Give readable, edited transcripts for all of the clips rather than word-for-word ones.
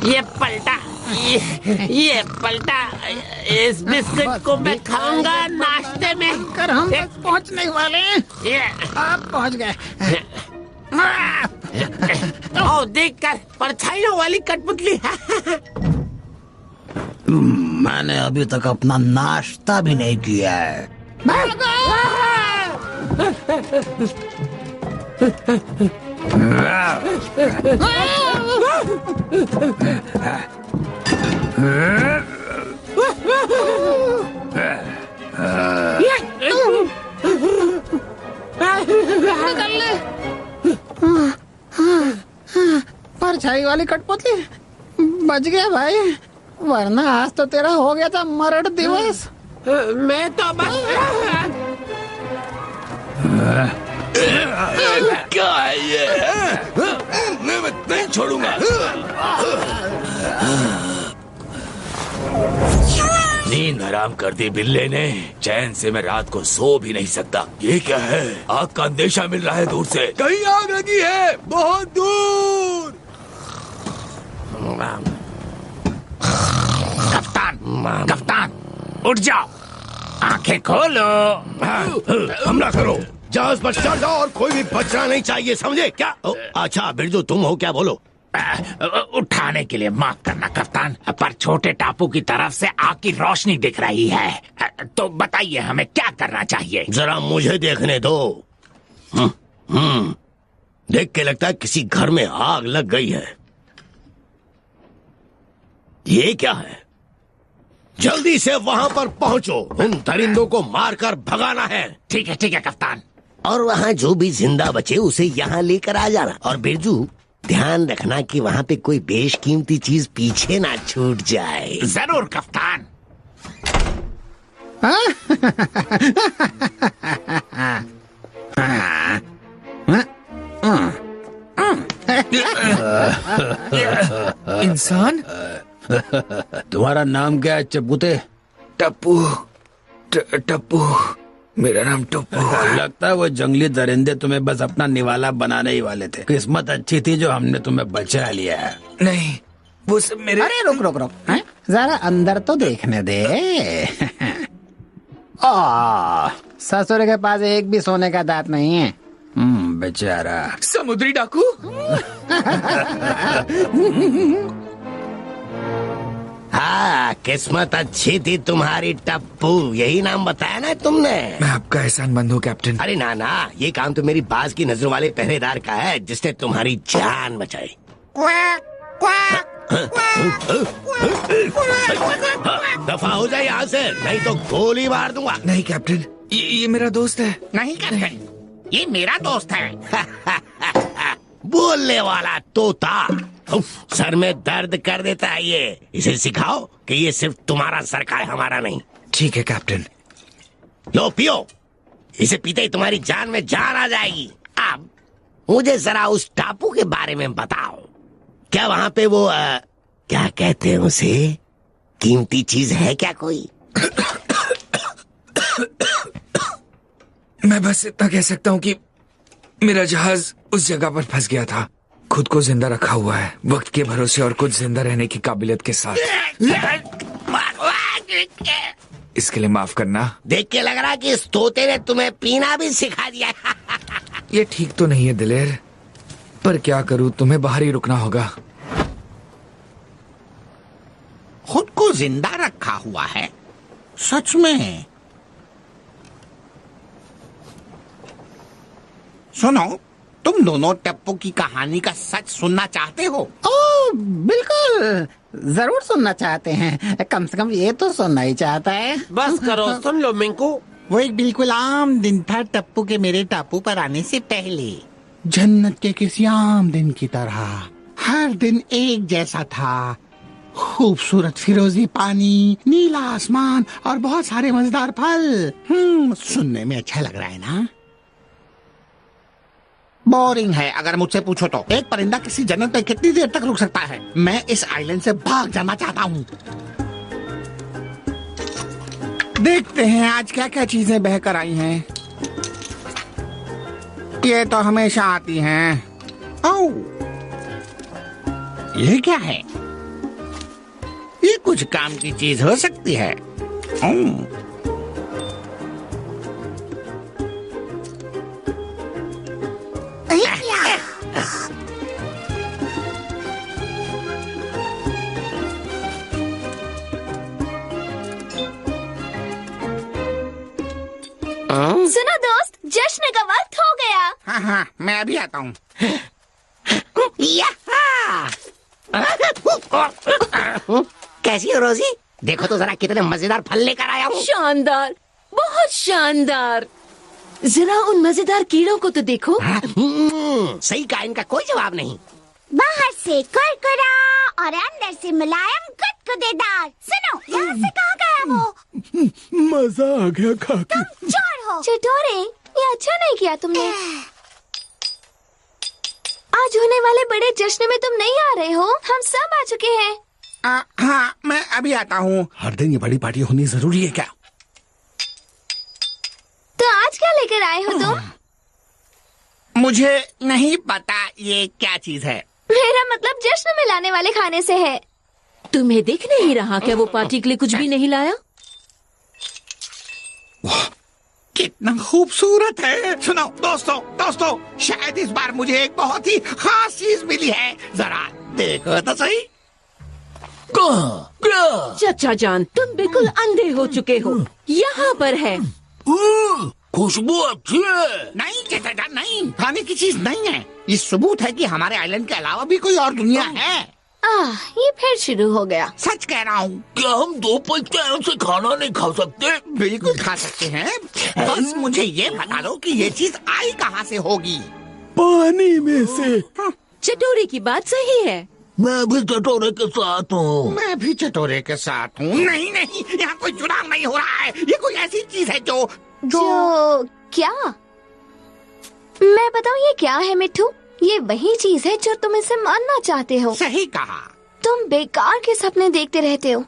ये पलटा, ये पलटा। इस बिस्किट को मैं खाऊंगा नाश्ते में। कर हम पहुंचने वाले हैं। आप पहुंच गए। ओ देख कर, परछाइयों वाली कठपुतली। मैंने अभी तक अपना नाश्ता भी नहीं किया है। परछाई वाली कठपुतली, बच गया भाई, वरना आज तो तेरा हो गया था मरण दिवस। मैं तो बस क्या है ये? मैं नहीं छोड़ूंगा। नींद हराम कर दी बिल्ले ने। चैन से मैं रात को सो भी नहीं सकता। ये क्या है? आग का अंदेशा मिल रहा है दूर से। कहीं आग लगी है, बहुत दूर। कप्तान, कप्तान, उठ जाओ, आंखें खोलो। हमला करो, जहाज पर चढ़ जाओ और कोई भी बचना नहीं चाहिए, समझे क्या? अच्छा बिरजू, तुम हो क्या? बोलो। उठाने के लिए माफ करना कप्तान, पर छोटे टापू की तरफ से आग की रोशनी दिख रही है। तो बताइए हमें क्या करना चाहिए? जरा मुझे देखने दो। देख के लगता है किसी घर में आग लग गई है। ये क्या है? जल्दी से वहां पर पहुंचो, उन दरिंदों को मारकर भगाना है। ठीक है कप्तान। और वहाँ जो भी जिंदा बचे उसे यहाँ लेकर आ जाना। और बिरजू, ध्यान रखना कि वहाँ पे कोई बेशकीमती चीज पीछे ना छूट जाए। जरूर कप्तान। इंसान, तुम्हारा नाम क्या है चबूते? टप्पू। टप्पू, मेरा नाम टप्पू। लगता है वो जंगली दरिंदे तुम्हें बस अपना निवाला बनाने ही वाले थे। किस्मत अच्छी थी जो हमने तुम्हें बचा लिया है। नहीं, वो सब मेरे। अरे रुक रुक रुक, जरा अंदर तो देखने दे। ससुर के पास एक भी सोने का दांत नहीं है। बेचारा। समुद्री डाकू। हाँ, किस्मत अच्छी थी तुम्हारी टप्पू, यही नाम बताया ना तुमने? मैं आपका एहसानमंद हूँ कैप्टन। अरे ना ना, ये काम तो मेरी बाज की नजर वाले पहरेदार का है जिसने तुम्हारी जान बचाई। दफा हो जाए यहाँ से, नहीं तो गोली मार दूंगा। नहीं कैप्टन, ये मेरा दोस्त है। नहीं कैप्टन, ये मेरा दोस्त है। बोलने वाला तोता, सर में दर्द कर देता है ये। इसे सिखाओ कि ये सिर्फ तुम्हारा सर का है, हमारा नहीं। ठीक है कैप्टन। लो पियो, इसे पीते ही तुम्हारी जान में जान आ जाएगी। अब मुझे जरा उस टापू के बारे में बताओ। क्या वहाँ पे वो क्या कहते हैं उसे, कीमती चीज है क्या कोई? मैं बस इतना कह सकता हूँ कि मेरा जहाज उस जगह पर फंस गया था। खुद को जिंदा रखा हुआ है, वक्त के भरोसे और कुछ जिंदा रहने की काबिलियत के साथ। इसके लिए माफ करना। देख के लग रहा है कि इस तोते ने तुम्हें पीना भी सिखा दिया। ये ठीक तो नहीं है दिलेर, पर क्या करूँ, तुम्हें बाहर ही रुकना होगा। खुद को जिंदा रखा हुआ है? सच में? सुनो, तुम दोनों टप्पू की कहानी का सच सुनना चाहते हो? बिल्कुल, जरूर सुनना चाहते हैं। कम से कम ये तो सुनना ही चाहता है। बस करो, सुन लो मिंकू। वो एक बिल्कुल आम दिन था टप्पू के मेरे टापू पर आने से पहले। जन्नत के किसी आम दिन की तरह हर दिन एक जैसा था। खूबसूरत फिरोजी पानी, नीला आसमान और बहुत सारे मजेदार फल। सुनने में अच्छा लग रहा है ना? बोरिंग है अगर मुझसे पूछो तो। एक परिंदा किसी जन्नत में कितनी देर तक रुक सकता है? मैं इस आइलैंड से भाग जाना चाहता हूँ। देखते हैं आज क्या क्या चीजें बहकर आई हैं। ये तो हमेशा आती हैं। ओह, ये क्या है? ये कुछ काम की चीज हो सकती है। सुनो दोस्त, जश्न का वक्त हो गया। हाँ हाँ, मैं अभी आता हूँ। कैसी हो रोजी? देखो तो जरा कितने मजेदार फल लेकर आया हूँ। शानदार, बहुत शानदार। जरा उन मजेदार कीड़ों को तो देखो। सही कहा, इनका कोई जवाब नहीं। बाहर से कुरकुरा और अंदर से मुलायम गुदगुदेदार। सुनो, यहाँ से कहाँ गया वो? मजा आ गया खा के। तुम चोर हो। चटोरे, ये अच्छा नहीं किया तुमने। आज होने वाले बड़े जश्न में तुम नहीं आ रहे हो। हम सब आ चुके हैं। हाँ, मैं अभी आता हूँ। हर दिन ये बड़ी पार्टी होनी जरूरी है क्या? तो आज क्या लेकर आए हो तुम? मुझे नहीं पता ये क्या चीज है। मेरा मतलब जश्न में लाने वाले खाने से है। तुम्हें दिख नहीं रहा क्या वो पार्टी के लिए कुछ भी नहीं लाया? कितना खूबसूरत है। सुनो दोस्तों, शायद इस बार मुझे एक बहुत ही खास चीज मिली है। जरा देखो तो सही। चाचा जान, तुम बिल्कुल अंधे हो चुके हो। यहाँ पर है। खुशबू अच्छी है। नहीं चाचा जान, नहीं, खाने की चीज नहीं है। ये सबूत है कि हमारे आइलैंड के अलावा भी कोई और दुनिया है। ये फिर शुरू हो गया। सच कह रहा हूँ। क्या हम 2 पल टाइम से खाना नहीं खा सकते? बिल्कुल खा सकते हैं। बस मुझे ये बता दो कि ये चीज आई कहाँ से होगी। पानी में से। चटोरे की बात सही है। मैं भी चटोरे के साथ हूँ। मैं भी चटोरे के साथ हूँ। नहीं, यहाँ कोई चुनाव नहीं हो रहा है। ये कोई ऐसी चीज है जो क्या? मैं बताऊँ ये क्या है मिट्ठू? ये वही चीज है जो तुम इसे मानना चाहते हो। सही कहा। तुम बेकार के सपने देखते रहते हो।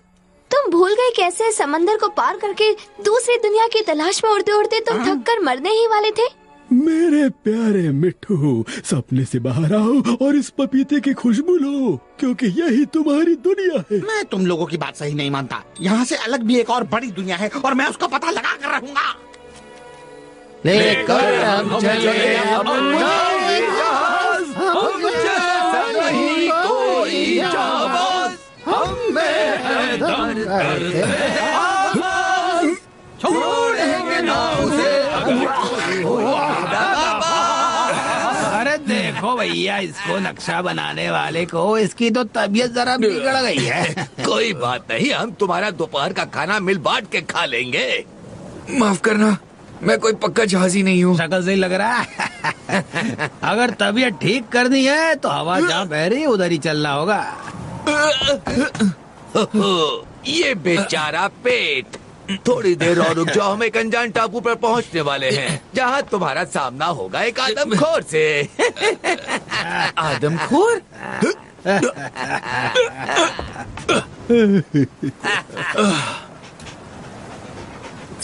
तुम भूल गए कैसे समंदर को पार करके दूसरी दुनिया की तलाश में उड़ते उड़ते तुम थक कर मरने ही वाले थे। मेरे प्यारे मिट्ठू, सपने से बाहर आओ और इस पपीते की खुशबू लो, क्योंकि यही तुम्हारी दुनिया है। मैं तुम लोगों की बात सही नहीं मानता। यहाँ से अलग भी एक और बड़ी दुनिया है और मैं उसका पता लगा कर रहूंगा। लेकर हम चले नहीं कोई जाबाज, हमें है दर्द छोड़ेंगे ना उसे। अरे देखो भैया, इसको नक्शा बनाने वाले को इसकी तो तबीयत जरा बिगड़ गई है। कोई बात नहीं, हम तुम्हारा दोपहर का खाना मिल बांट के खा लेंगे। माफ करना, मैं कोई पक्का जहाजी नहीं हूँ। शक्ल से ही लग रहा है। अगर तबीयत ठीक करनी है तो हवा जहाँ बह रही है उधर ही चलना होगा। ये बेचारा पेट। थोड़ी देर और रुक जाओ, हम एक अनजान टापू पर पहुंचने वाले हैं, जहाँ तुम्हारा सामना होगा एक आदमखोर से। आदमखोर?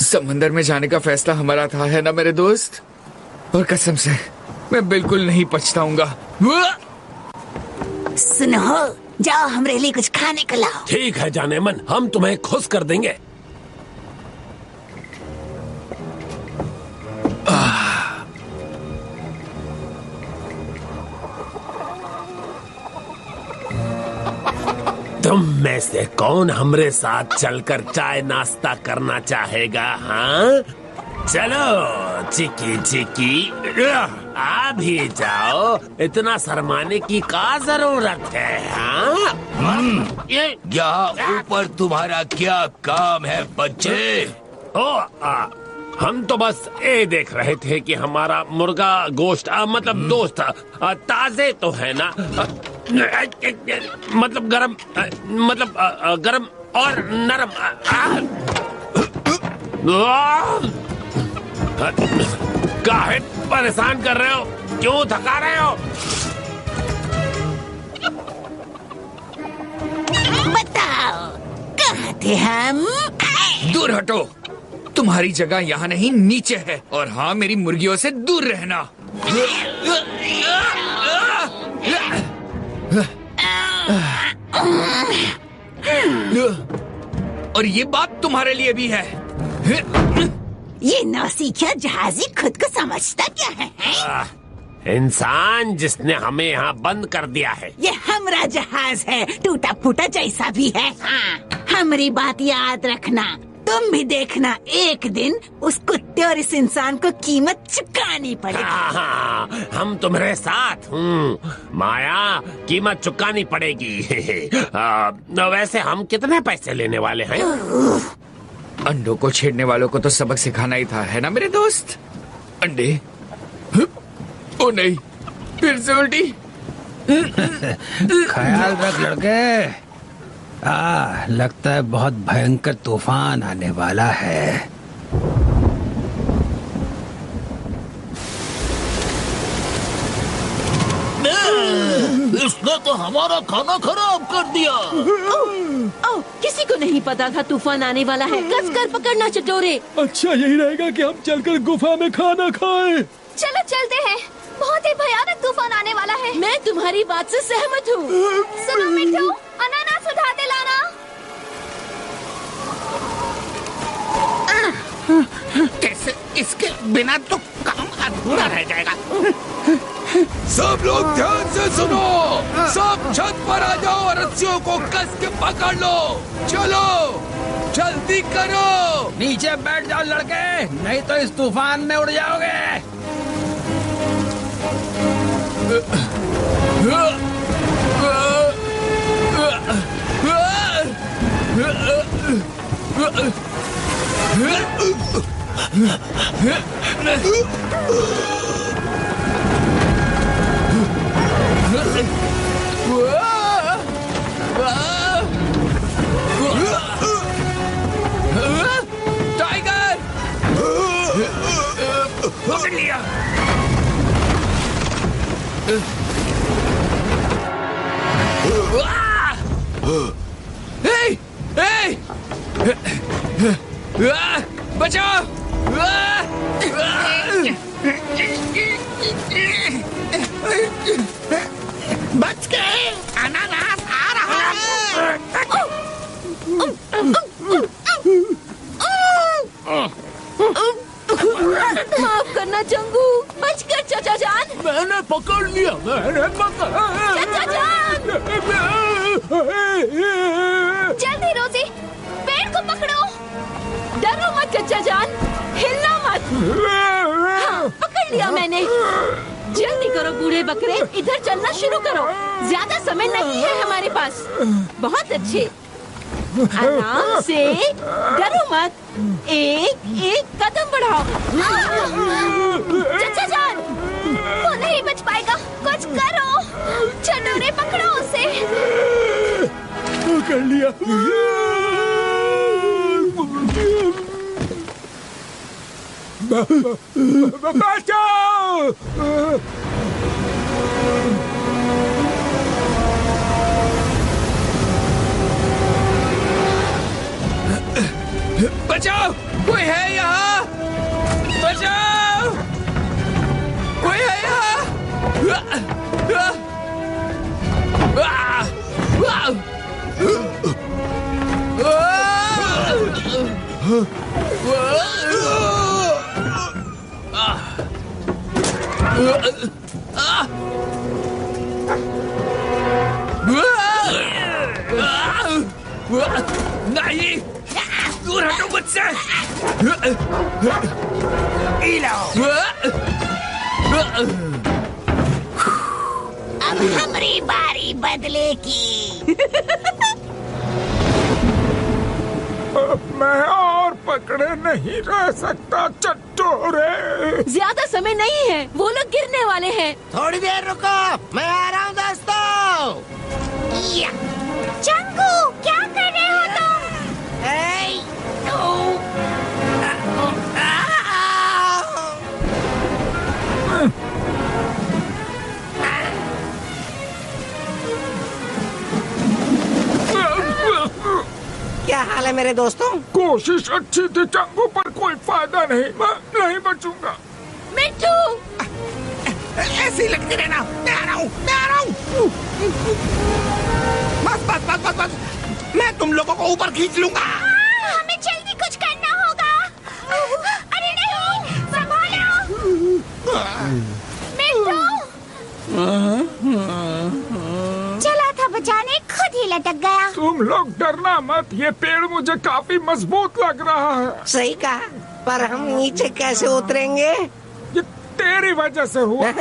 समंदर में जाने का फैसला हमारा था, है ना मेरे दोस्त? और कसम से मैं बिल्कुल नहीं पछताऊंगा। सुनो, जाओ हमारे लिए कुछ खाने को लाओ। ठीक है जानेमन, हम तुम्हें खुश कर देंगे। तुम में से कौन हमरे साथ चलकर चाय नाश्ता करना चाहेगा? हाँ चलो चिकी चिकी, आ भी जाओ। इतना शर्माने की क्या जरूरत है? हाँ यहाँ ऊपर तुम्हारा क्या काम है बच्चे? हम तो बस ये देख रहे थे कि हमारा मुर्गा गोश्त मतलब दोस्त ताजे तो है ना, मतलब गरम, मतलब गरम और नरम। काहे परेशान कर रहे हो? क्यों थका रहे हो? बताओ कहाँ थे हम? दूर हटो, तुम्हारी जगह यहाँ नहीं नीचे है। और हाँ, मेरी मुर्गियों से दूर रहना। और ये बात तुम्हारे लिए भी है। ये नौसिखिया जहाजी खुद को समझता क्या है? इंसान जिसने हमें यहाँ बंद कर दिया है। ये हमारा जहाज है, टूटा फूटा जैसा भी है। हाँ, हमारी बात याद रखना। तुम भी देखना, एक दिन उस कुत्ते और इस इंसान को कीमत चुकानी पड़ेगी। हाँ, हम तुम्हारे साथ। माया, कीमत चुकानी पड़ेगी। वैसे हम कितने पैसे लेने वाले हैं? अंडों को छेड़ने वालों को तो सबक सिखाना ही था, है ना मेरे दोस्त? अंडे? ओ नहीं, फिर से उल्टी। ख्याल रख लड़के। लगता है बहुत भयंकर तूफान आने वाला है। इसने तो हमारा खाना खराब कर दिया। किसी को नहीं पता था तूफान आने वाला है। कसकर पकड़ना चटोरे। अच्छा यही रहेगा कि हम चलकर गुफा में खाना खाएं। चलो चलते हैं, बहुत ही भयानक तूफान आने वाला है। मैं तुम्हारी बात से सहमत हूँ। सुनो मिट्टू, अनानास उठाते लाना। कैसे? इसके बिना तो काम अधूरा रह जाएगा। सब लोग ध्यान से सुनो। सब छत पर आ जाओ और रस्सियों को कस के पकड़ लो। चलो जल्दी करो। नीचे बैठ जाओ लड़के, नहीं तो इस तूफान में उड़ जाओगे। टाइगर! पकड़ लिया। Hey! Hey! बचाओ! बच गए, अनानास आ रहा है। माफ करना चंगू, बचकर चाचा जान। मैंने पकड़ लिया, मैंने चाचा जान, जल्दी रोजी, पेड़ को पकड़ो। डरो मत चाचा जान, हिलना मत। हाँ, पकड़ लिया मैंने। जल्दी करो बूढ़े बकरे, इधर चलना शुरू करो। ज्यादा समय नहीं है हमारे पास। बहुत अच्छे, आराम से, डरो मत। एक एक कदम बढ़ाओ। चाचा जान, वो नहीं बच पाएगा, कुछ करो। चटोरे पकड़ो उसे। पकड़ लिया। बचाओ! बचाओ! कोई है यहाँ? बचाओ! कोई है यहाँ? नहीं, दूर हटो मुझसे। अब हमारी बारी बदले की। मैं और पकड़े नहीं रह सकता चट्टोरे। ज्यादा समय नहीं है, वो लोग गिरने वाले हैं। थोड़ी देर रुको, मैं आ रहा हूँ दोस्तों। चंगू, क्या कर रहे हो तुम? क्या हाल है मेरे दोस्तों? कोशिश अच्छी थी चंगू, पर कोई फायदा नहीं, मैं नहीं बचूंगा। मिट्टू, ऐसे ही लगते रहना। मैं आ रहा हूँ, मैं आ रहा हूँ। बस बस बस बस बस। मैं तुम लोगों को ऊपर खींच लूंगा। हमें जल्दी कुछ करना होगा। अरे नहीं, संभालो। मिट्टू चला था बचाने, खुद ही लटक गया। तुम लोग डरना मत, ये पेड़ मुझे काफी मजबूत लग रहा है। सही कहा, पर हम नीचे कैसे उतरेंगे? ये तेरी वजह से हुआ।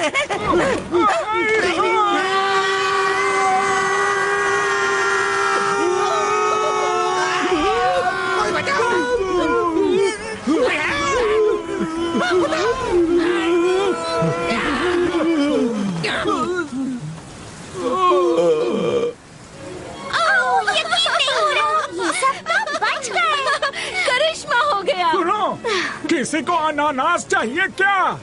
करिश्मा हो गया। सुनो, किसी को अनानास चाहिए क्या?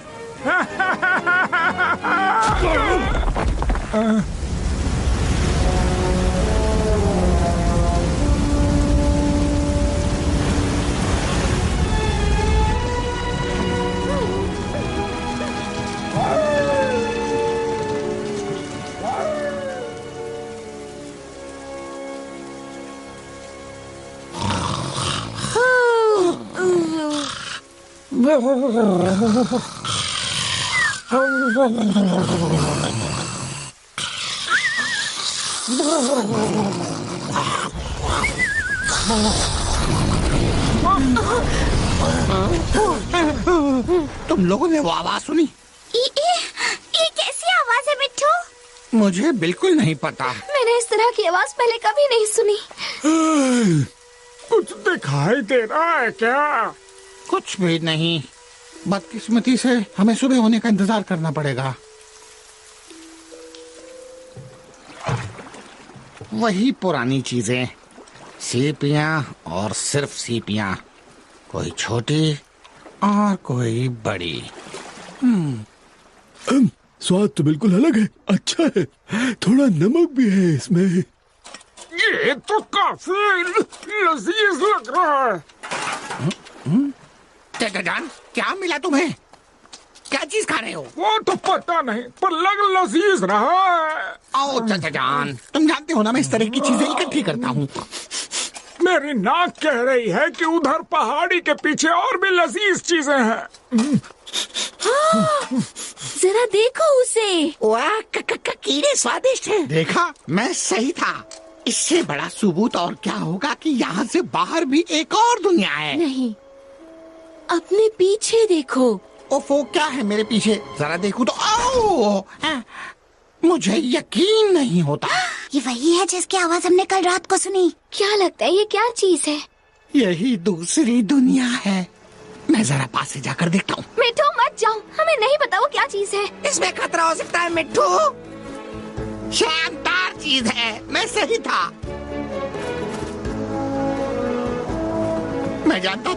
तुम लोगों ने वो आवाज सुनी? ये कैसी आवाज है मिट्टू? मुझे बिल्कुल नहीं पता। मैंने इस तरह की आवाज पहले कभी नहीं सुनी। कुछ दिखाई दे रहा है क्या? कुछ भी नहीं, बदकिस्मती से हमें सुबह होने का इंतजार करना पड़ेगा। वही पुरानी चीजें, सीपियां और सिर्फ सीपियां, कोई छोटी और कोई बड़ी। स्वाद तो बिल्कुल अलग है, अच्छा है, थोड़ा नमक भी है इसमें। ये तो काफी लजीज लग रहा है। चाचा जान, क्या मिला तुम्हें? क्या चीज खा रहे हो? वो तो पता नहीं, पर लग लजीज रहा है। आओ चाचा जान, तुम जानते हो ना मैं इस तरह की चीजें इकट्ठी करता हूँ। मेरी नाक कह रही है कि उधर पहाड़ी के पीछे और भी लजीज चीजें हैं। जरा देखो उसे। वाह, कीड़े स्वादिष्ट है। देखा, मैं सही था। इससे बड़ा सबूत और क्या होगा कि यहाँ से बाहर भी एक और दुनिया है। नहीं, अपने पीछे देखो। ओफो, क्या है मेरे पीछे? जरा देखूं तो आओ, मुझे यकीन नहीं होता। ये वही है जिसकी आवाज हमने कल रात को सुनी। क्या लगता है ये क्या चीज है? यही दूसरी दुनिया है। मैं जरा पास से जाकर देखता हूँ। मिट्टू मत जाओ, हमें नहीं पता वो क्या चीज है। इसमें खतरा हो सकता है मिट्टू। शानदार चीज है, मैं सही था। मैं जानता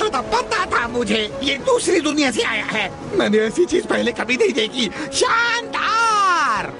था, पता था मुझे, ये दूसरी दुनिया से आया है। मैंने ऐसी चीज पहले कभी नहीं देखी। शानदार।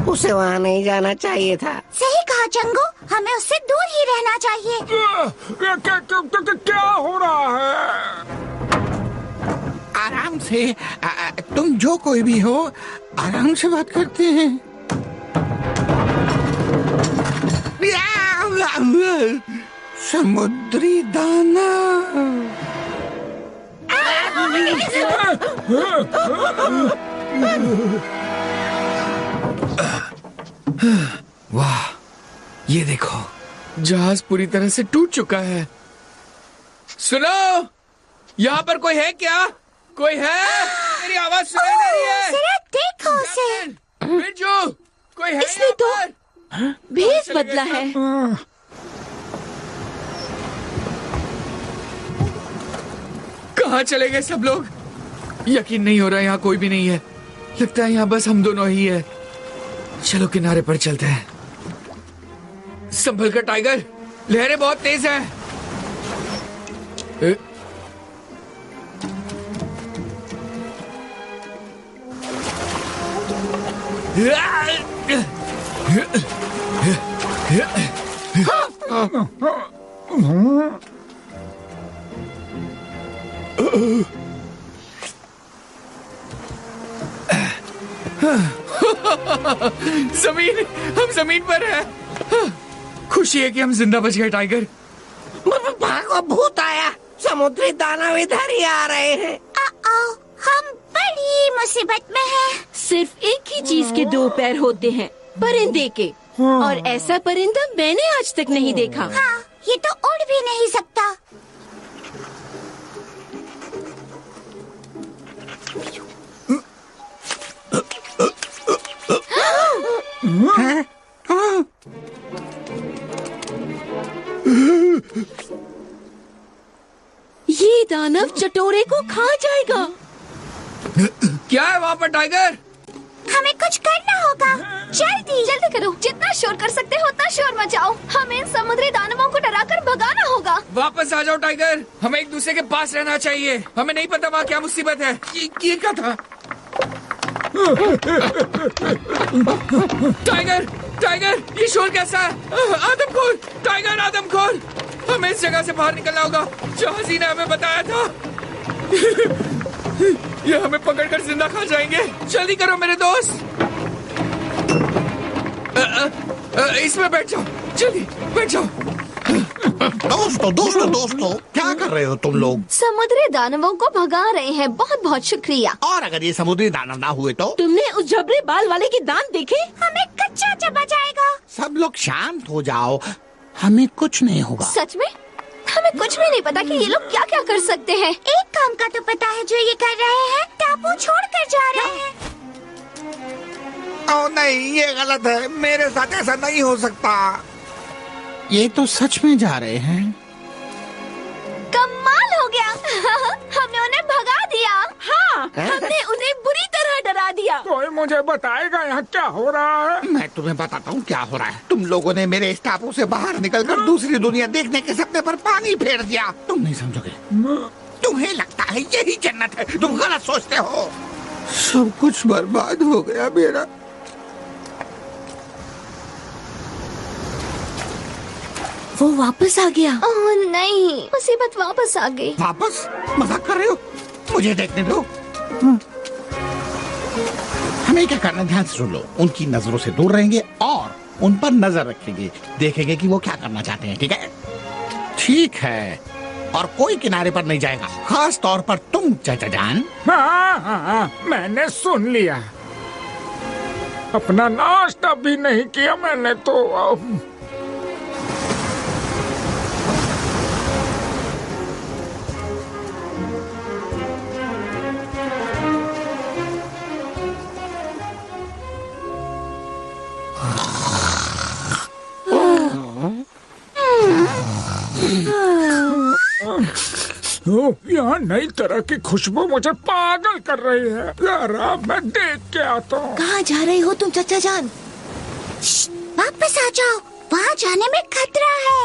उसे वहाँ नहीं जाना चाहिए था। सही कहा चंगू, हमें उससे दूर ही रहना चाहिए। क्या हो रहा है? आराम से, तुम जो कोई भी हो, आराम से बात करते हैं। समुद्री दाना। वाह, ये देखो, जहाज पूरी तरह से टूट चुका है। सुनो, यहाँ पर कोई है क्या? कोई है? मेरी आवाज सुनाई दे रही है? जरा देखो उसे। बिरजू, कोई है? इसने तो भेष बदला है। कहाँ चले गए सब लोग? यकीन नहीं हो रहा यहाँ कोई भी नहीं है। लगता है यहाँ बस हम दोनों ही है। चलो किनारे पर चलते हैं। संभल कर टाइगर, लहरें बहुत तेज हैं। जमीन, हम जमीन पर हैं। खुशी है कि हम जिंदा बच गए टाइगर। भागो, भूत आया। समुद्री दानव इधर ही आ रहे हैं। हम बड़ी मुसीबत में हैं। सिर्फ एक ही चीज के दो पैर होते हैं, परिंदे के। और ऐसा परिंदा मैंने आज तक नहीं देखा। हाँ, ये तो उड़ भी नहीं सकता। ये दानव चटोरे को खा जाएगा। क्या है वहाँ पर टाइगर? हमें कुछ करना होगा। जल्दी जल्दी करो, जितना शोर कर सकते हो उतना शोर मचाओ। हमें इन समुद्री दानवों को डराकर भगाना होगा। वापस आ जाओ टाइगर, हमें एक दूसरे के पास रहना चाहिए। हमें नहीं पता वहाँ क्या मुसीबत है। ये क्या था? टाइगर, टाइगर, ये शोर कैसा है? आदमखोर, टाइगर आदमखोर, हमें इस जगह से बाहर निकलना होगा जहाँ जी ने हमें बताया था। ये हमें पकड़कर जिंदा खा जाएंगे। जल्दी करो मेरे दोस्त। इसमें बैठ जाओ, जल्दी बैठ जाओ। दोस्तों, क्या कर रहे हो तुम लोग? समुद्री दानवों को भगा रहे हैं। बहुत बहुत शुक्रिया। और अगर ये समुद्री दानव ना हुए तो? तुमने उस जबरे बाल वाले की दांत देखे? हमें कच्चा चबा जाएगा। सब लोग शांत हो जाओ, हमें कुछ नहीं होगा। सच में? हमें कुछ भी नहीं पता कि ये लोग क्या क्या कर सकते हैं। एक काम का तो पता है जो ये कर रहे हैं, टापू छोड़कर जा रहे हैं। ओ नहीं, ये गलत है। मेरे साथ ऐसा नहीं हो सकता। ये तो सच में जा रहे हैं। कमाल हो गया। हमने उन्हें भगा दिया। हाँ, हमने उन्हें बुरी तरह डरा दिया। कोई मुझे बताएगा यहाँ क्या हो रहा है? मैं तुम्हें बताता हूँ क्या हो रहा है। तुम लोगों ने मेरे इस टापू से बाहर निकलकर दूसरी दुनिया देखने के सपने पर पानी फेर दिया। तुम नहीं समझोगे। तुम्हें लगता है यही जन्नत है। तुम गलत सोचते हो। सब कुछ बर्बाद हो गया मेरा। वो वापस आ गया। ओह नहीं, मुसीबत वापस आ गई। वापस? मजाक कर रहे हो? मुझे देखने दो। हमें क्या करना, ध्यान से सुन लो। उनकी नजरों से दूर रहेंगे और उन पर नजर रखेंगे। देखेंगे कि वो क्या करना चाहते हैं। ठीक है? ठीक है। और कोई किनारे पर नहीं जाएगा, खास तौर पर तुम चाचा जान। हाँ, मैंने सुन लिया। अपना नाश्ता भी नहीं किया मैंने तो। यहाँ नई तरह की खुशबू मुझे पागल कर रही है। जरा मैं देख के आता हूँ। कहाँ जा रहे हो तुम चाचा जान? वापस आ जाओ, वहाँ जाने में खतरा है।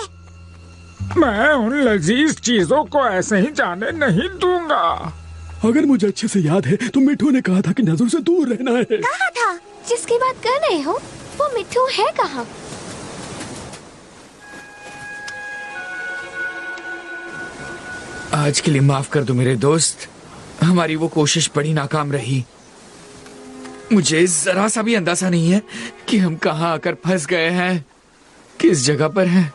मैं उन लजीज चीजों को ऐसे ही जाने नहीं दूंगा। अगर मुझे अच्छे से याद है तो मिठू ने कहा था कि नजरों से दूर रहना है। कहा था? जिसकी बात कर रहे हो वो मिठू है कहाँ? आज के लिए माफ कर दो मेरे दोस्त। हमारी वो कोशिश बड़ी नाकाम रही। मुझे जरा सा भी अंदाजा नहीं है कि हम कहाँ आकर फंस गए हैं, किस जगह पर हैं।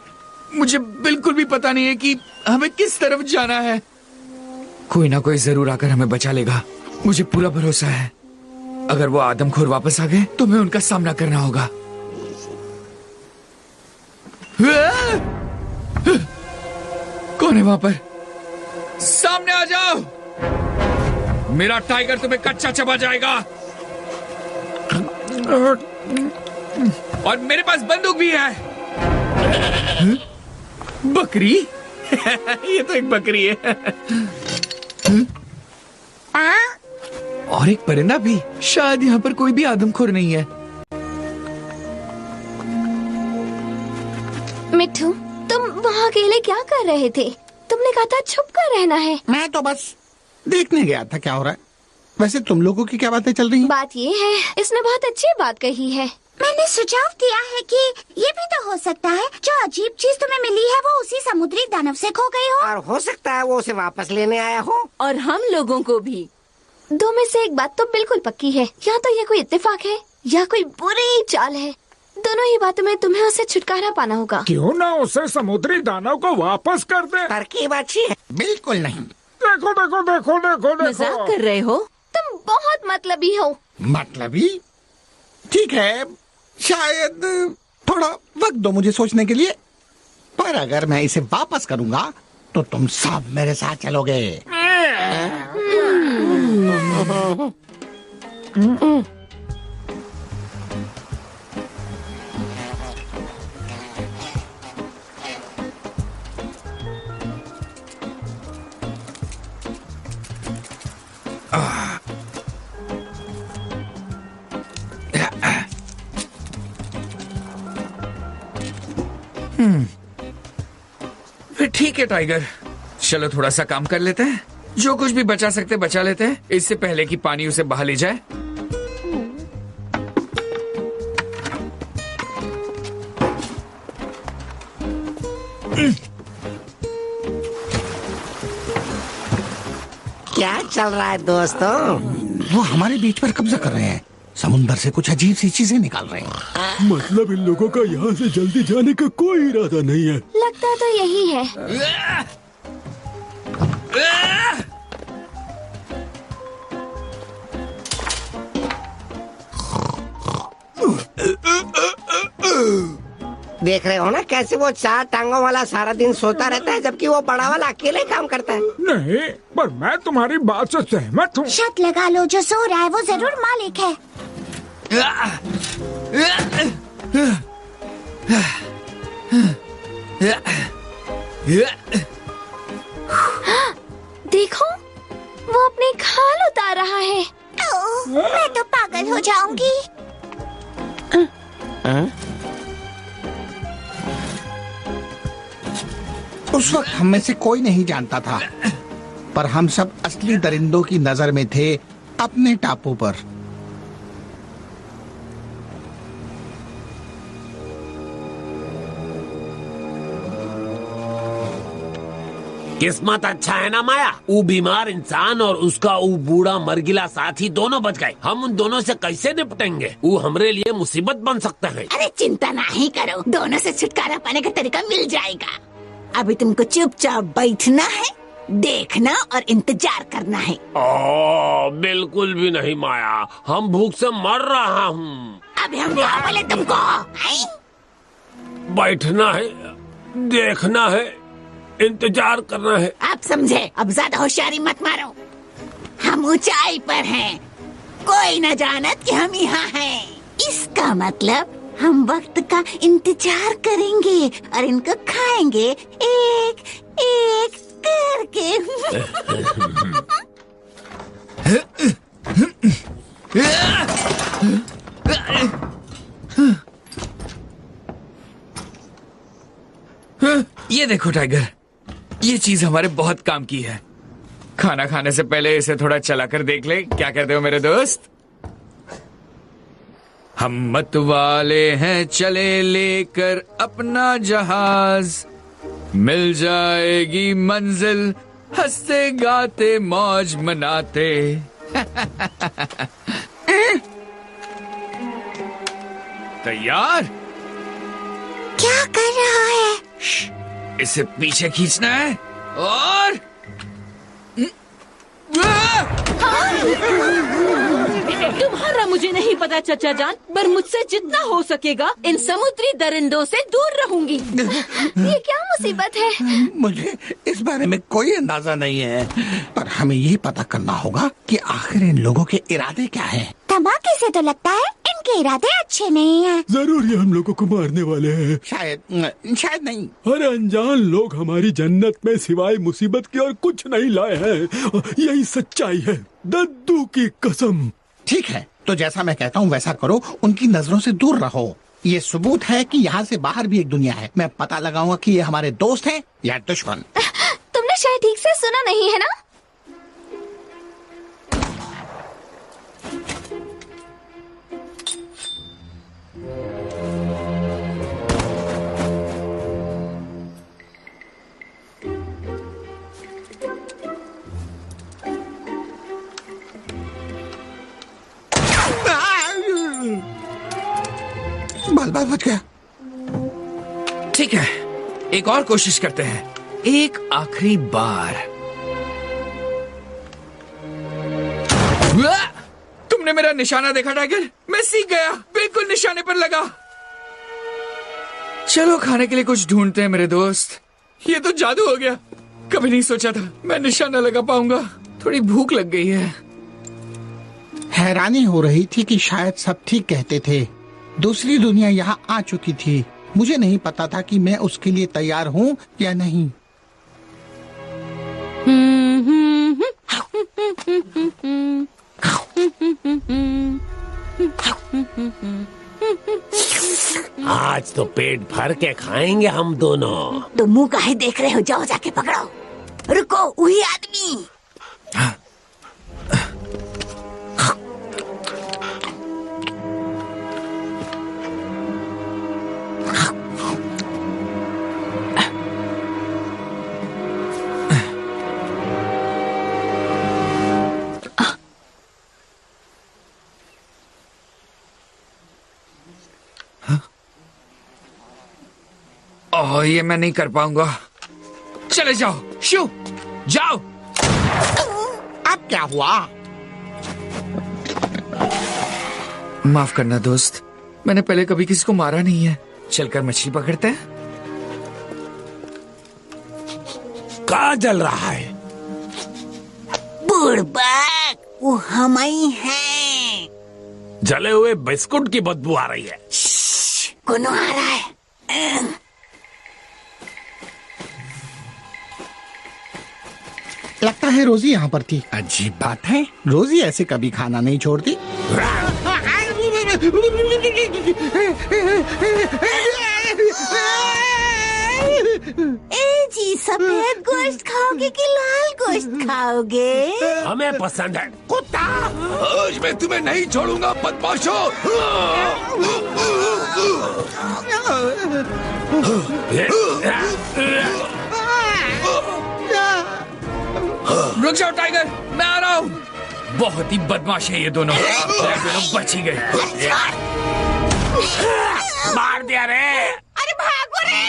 मुझे बिल्कुल भी पता नहीं है कि हमें किस तरफ जाना है। कोई ना कोई जरूर आकर हमें बचा लेगा, मुझे पूरा भरोसा है। अगर वो आदमखोर वापस आ गए तो हमें उनका सामना करना होगा। कौन है वहां पर? सामने आ जाओ, मेरा टाइगर तुम्हें कच्चा चबा जाएगा। और मेरे पास बंदूक भी है। बकरी? ये तो एक बकरी है। और एक परिंदा भी। शायद यहाँ पर कोई भी आदमखोर नहीं है। मिट्ठू, तुम वहाँ अकेले क्या कर रहे थे? तुमने कहा था छुप कर रहना है। मैं तो बस देखने गया था क्या हो रहा है। वैसे तुम लोगों की क्या बातें चल रही हैं? बात ये है, इसने बहुत अच्छी बात कही है। मैंने सुझाव दिया है कि ये भी तो हो सकता है जो अजीब चीज तुम्हें मिली है वो उसी समुद्री दानव से खो गई हो। और हो सकता है वो उसे वापस लेने आया हो। और हम लोगों को भी। दो में से एक बात तो बिल्कुल पक्की है, या तो ये कोई इत्तेफाक है या कोई बुरी चाल है। दोनों ही बातों में तुम्हें उसे छुटकारा पाना होगा। क्यों ना उसे समुद्री दानव को वापस कर दे। तरकीब अच्छी है। बिल्कुल नहीं। देखो देखो देखो देखो मजाक देखो। कर रहे हो? तुम बहुत मतलबी हो। मतलबी? ठीक है, शायद थोड़ा वक्त दो मुझे सोचने के लिए। पर अगर मैं इसे वापस करूंगा तो तुम सब मेरे साथ चलोगे। फिर ठीक है टाइगर, चलो थोड़ा सा काम कर लेते हैं। जो कुछ भी बचा सकते बचा लेते हैं, इससे पहले कि पानी उसे बहा ले जाए। क्या चल रहा है दोस्तों? वो हमारे बीच पर कब्जा कर रहे हैं। समुंदर से कुछ अजीब सी चीजें निकाल रहे हैं। मतलब इन लोगों का यहाँ से जल्दी जाने का कोई इरादा नहीं है। लगता तो यही है। देख रहे हो ना कैसे वो 4 टांगों वाला सारा दिन सोता रहता है, जबकि वो बड़ा वाला अकेले काम करता है। नहीं, पर मैं तुम्हारी बात से सहमत हूँ। शर्त लगा लो, जो सो रहा है वो जरूर मालिक है। देखो, वो अपने खाल उतार रहा है। मैं तो पागल हो जाऊंगी। उस वक्त हम में से कोई नहीं जानता था, पर हम सब असली दरिंदों की नजर में थे अपने टापू पर। किस्मत अच्छा है ना माया। वो बीमार इंसान और उसका वो बूढ़ा मरगिला साथी दोनों बच गए। हम उन दोनों से कैसे निपटेंगे? वो हमरे लिए मुसीबत बन सकते हैं। अरे चिंता नहीं करो, दोनों से छुटकारा पाने का तरीका मिल जाएगा। अभी तुमको चुपचाप बैठना है, देखना और इंतजार करना है। बिल्कुल भी नहीं माया, हम भूख से मर रहा हूँ। अभी हम क्या बोले तुमको? बैठना है, देखना है, इंतजार करना है। आप समझे? अब ज्यादा होशियारी मत मारो। हम ऊंचाई पर हैं, कोई न जानत कि हम यहाँ हैं। इसका मतलब हम वक्त का इंतजार करेंगे और इनको खाएंगे एक एक करके। ये देखो टाइगर, ये चीज हमारे बहुत काम की है। खाना खाने से पहले इसे थोड़ा चला कर देख ले। क्या कहते हो मेरे दोस्त? हम मत वाले हैं, चले लेकर अपना जहाज, मिल जाएगी मंजिल, हंसते गाते मौज मनाते। तैयार? क्या कर रहा है? इसे पीछे खींचना है और तुम्हारा मुझे नहीं पता चचा जान, पर मुझसे जितना हो सकेगा इन समुद्री दरिंदों से दूर रहूंगी। ये क्या मुसीबत है? मुझे इस बारे में कोई अंदाजा नहीं है, पर हमें ये पता करना होगा कि आखिर इन लोगों के इरादे क्या हैं। धमाके से तो लगता है इनके आपके इरादे अच्छे नहीं हैं। जरूर ये हम लोगों को मारने वाले हैं। शायद नहीं। अरे अनजान लोग हमारी जन्नत में सिवाय मुसीबत के और कुछ नहीं लाए हैं। यही सच्चाई है, दद्दू की कसम। ठीक है, तो जैसा मैं कहता हूँ वैसा करो, उनकी नजरों से दूर रहो। ये सबूत है कि यहाँ से बाहर भी एक दुनिया है। मैं पता लगाऊंगा कि ये हमारे दोस्त हैं या दुश्मन। तुमने शायद ठीक से सुना नहीं है ना? बाल बच गया। ठीक है, एक और कोशिश करते हैं, एक आखिरी बार। तुमने मेरा निशाना देखा टाइगर? मैं सीख गया, बिल्कुल निशाने पर लगा। चलो खाने के लिए कुछ ढूंढते हैं मेरे दोस्त। ये तो जादू हो गया, कभी नहीं सोचा था मैं निशाना लगा पाऊंगा। थोड़ी भूख लग गई है। हैरानी हो रही थी कि शायद सब ठीक कहते थे। दूसरी दुनिया यहाँ आ चुकी थी। मुझे नहीं पता था कि मैं उसके लिए तैयार हूँ या नहीं। आज तो पेट भर के खाएंगे हम दोनों। तो मुंह काहे देख रहे हो? जाओ जाके पकड़ो। रुको, वही आदमी। ओह, ये मैं नहीं कर पाऊंगा। चले जाओ शू, जाओ। अब क्या हुआ? माफ करना दोस्त, मैंने पहले कभी किसी को मारा नहीं है। चलकर मछली पकड़ते हैं। कहाँ जल रहा है? बुड़बक, वो हम ही हैं। जले हुए बिस्कुट की बदबू आ रही है। कौन आ रहा है? लगता है रोजी यहाँ पर थी। अजीब बात है, रोजी ऐसे कभी खाना नहीं छोड़ती। ए जी, सफेद गोश्त खाओगे कि लाल गोश्त खाओगे? हमें पसंद है कुत्ता। आज मैं तुम्हें नहीं छोड़ूंगा बदमाशों। रुक जाओ टाइगर, मैं आ रहा हूँ। बहुत ही बदमाश है ये दोनों। बच ही गए। मार दिया रे। अरे भागो रे।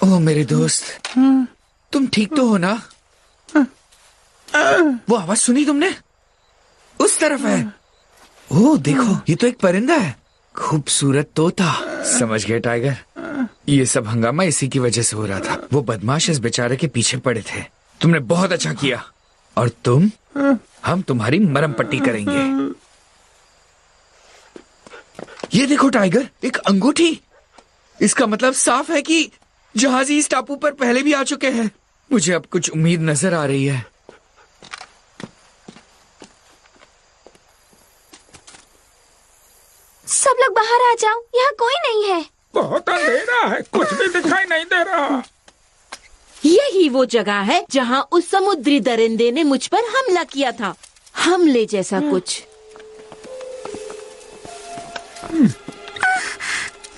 ओह मेरे दोस्त, तुम ठीक तो हो ना? वो आवाज सुनी तुमने? उस तरफ है। ओह देखो, ये तो एक परिंदा है, खूबसूरत तोता। समझ गए टाइगर, ये सब हंगामा इसी की वजह से हो रहा था। वो बदमाश इस बेचारे के पीछे पड़े थे। तुमने बहुत अच्छा किया। और तुम, हम तुम्हारी मरहम पट्टी करेंगे। ये देखो टाइगर, एक अंगूठी। इसका मतलब साफ है कि जहाजी इस टापू पर पहले भी आ चुके हैं। मुझे अब कुछ उम्मीद नजर आ रही है। सब लोग बाहर आ जाओ, यहाँ कोई नहीं है। बहुत अंधेरा है, कुछ भी दिखाई नहीं दे रहा। यही वो जगह है जहाँ उस समुद्री दरिंदे ने मुझ पर हमला किया था। हमले जैसा कुछ।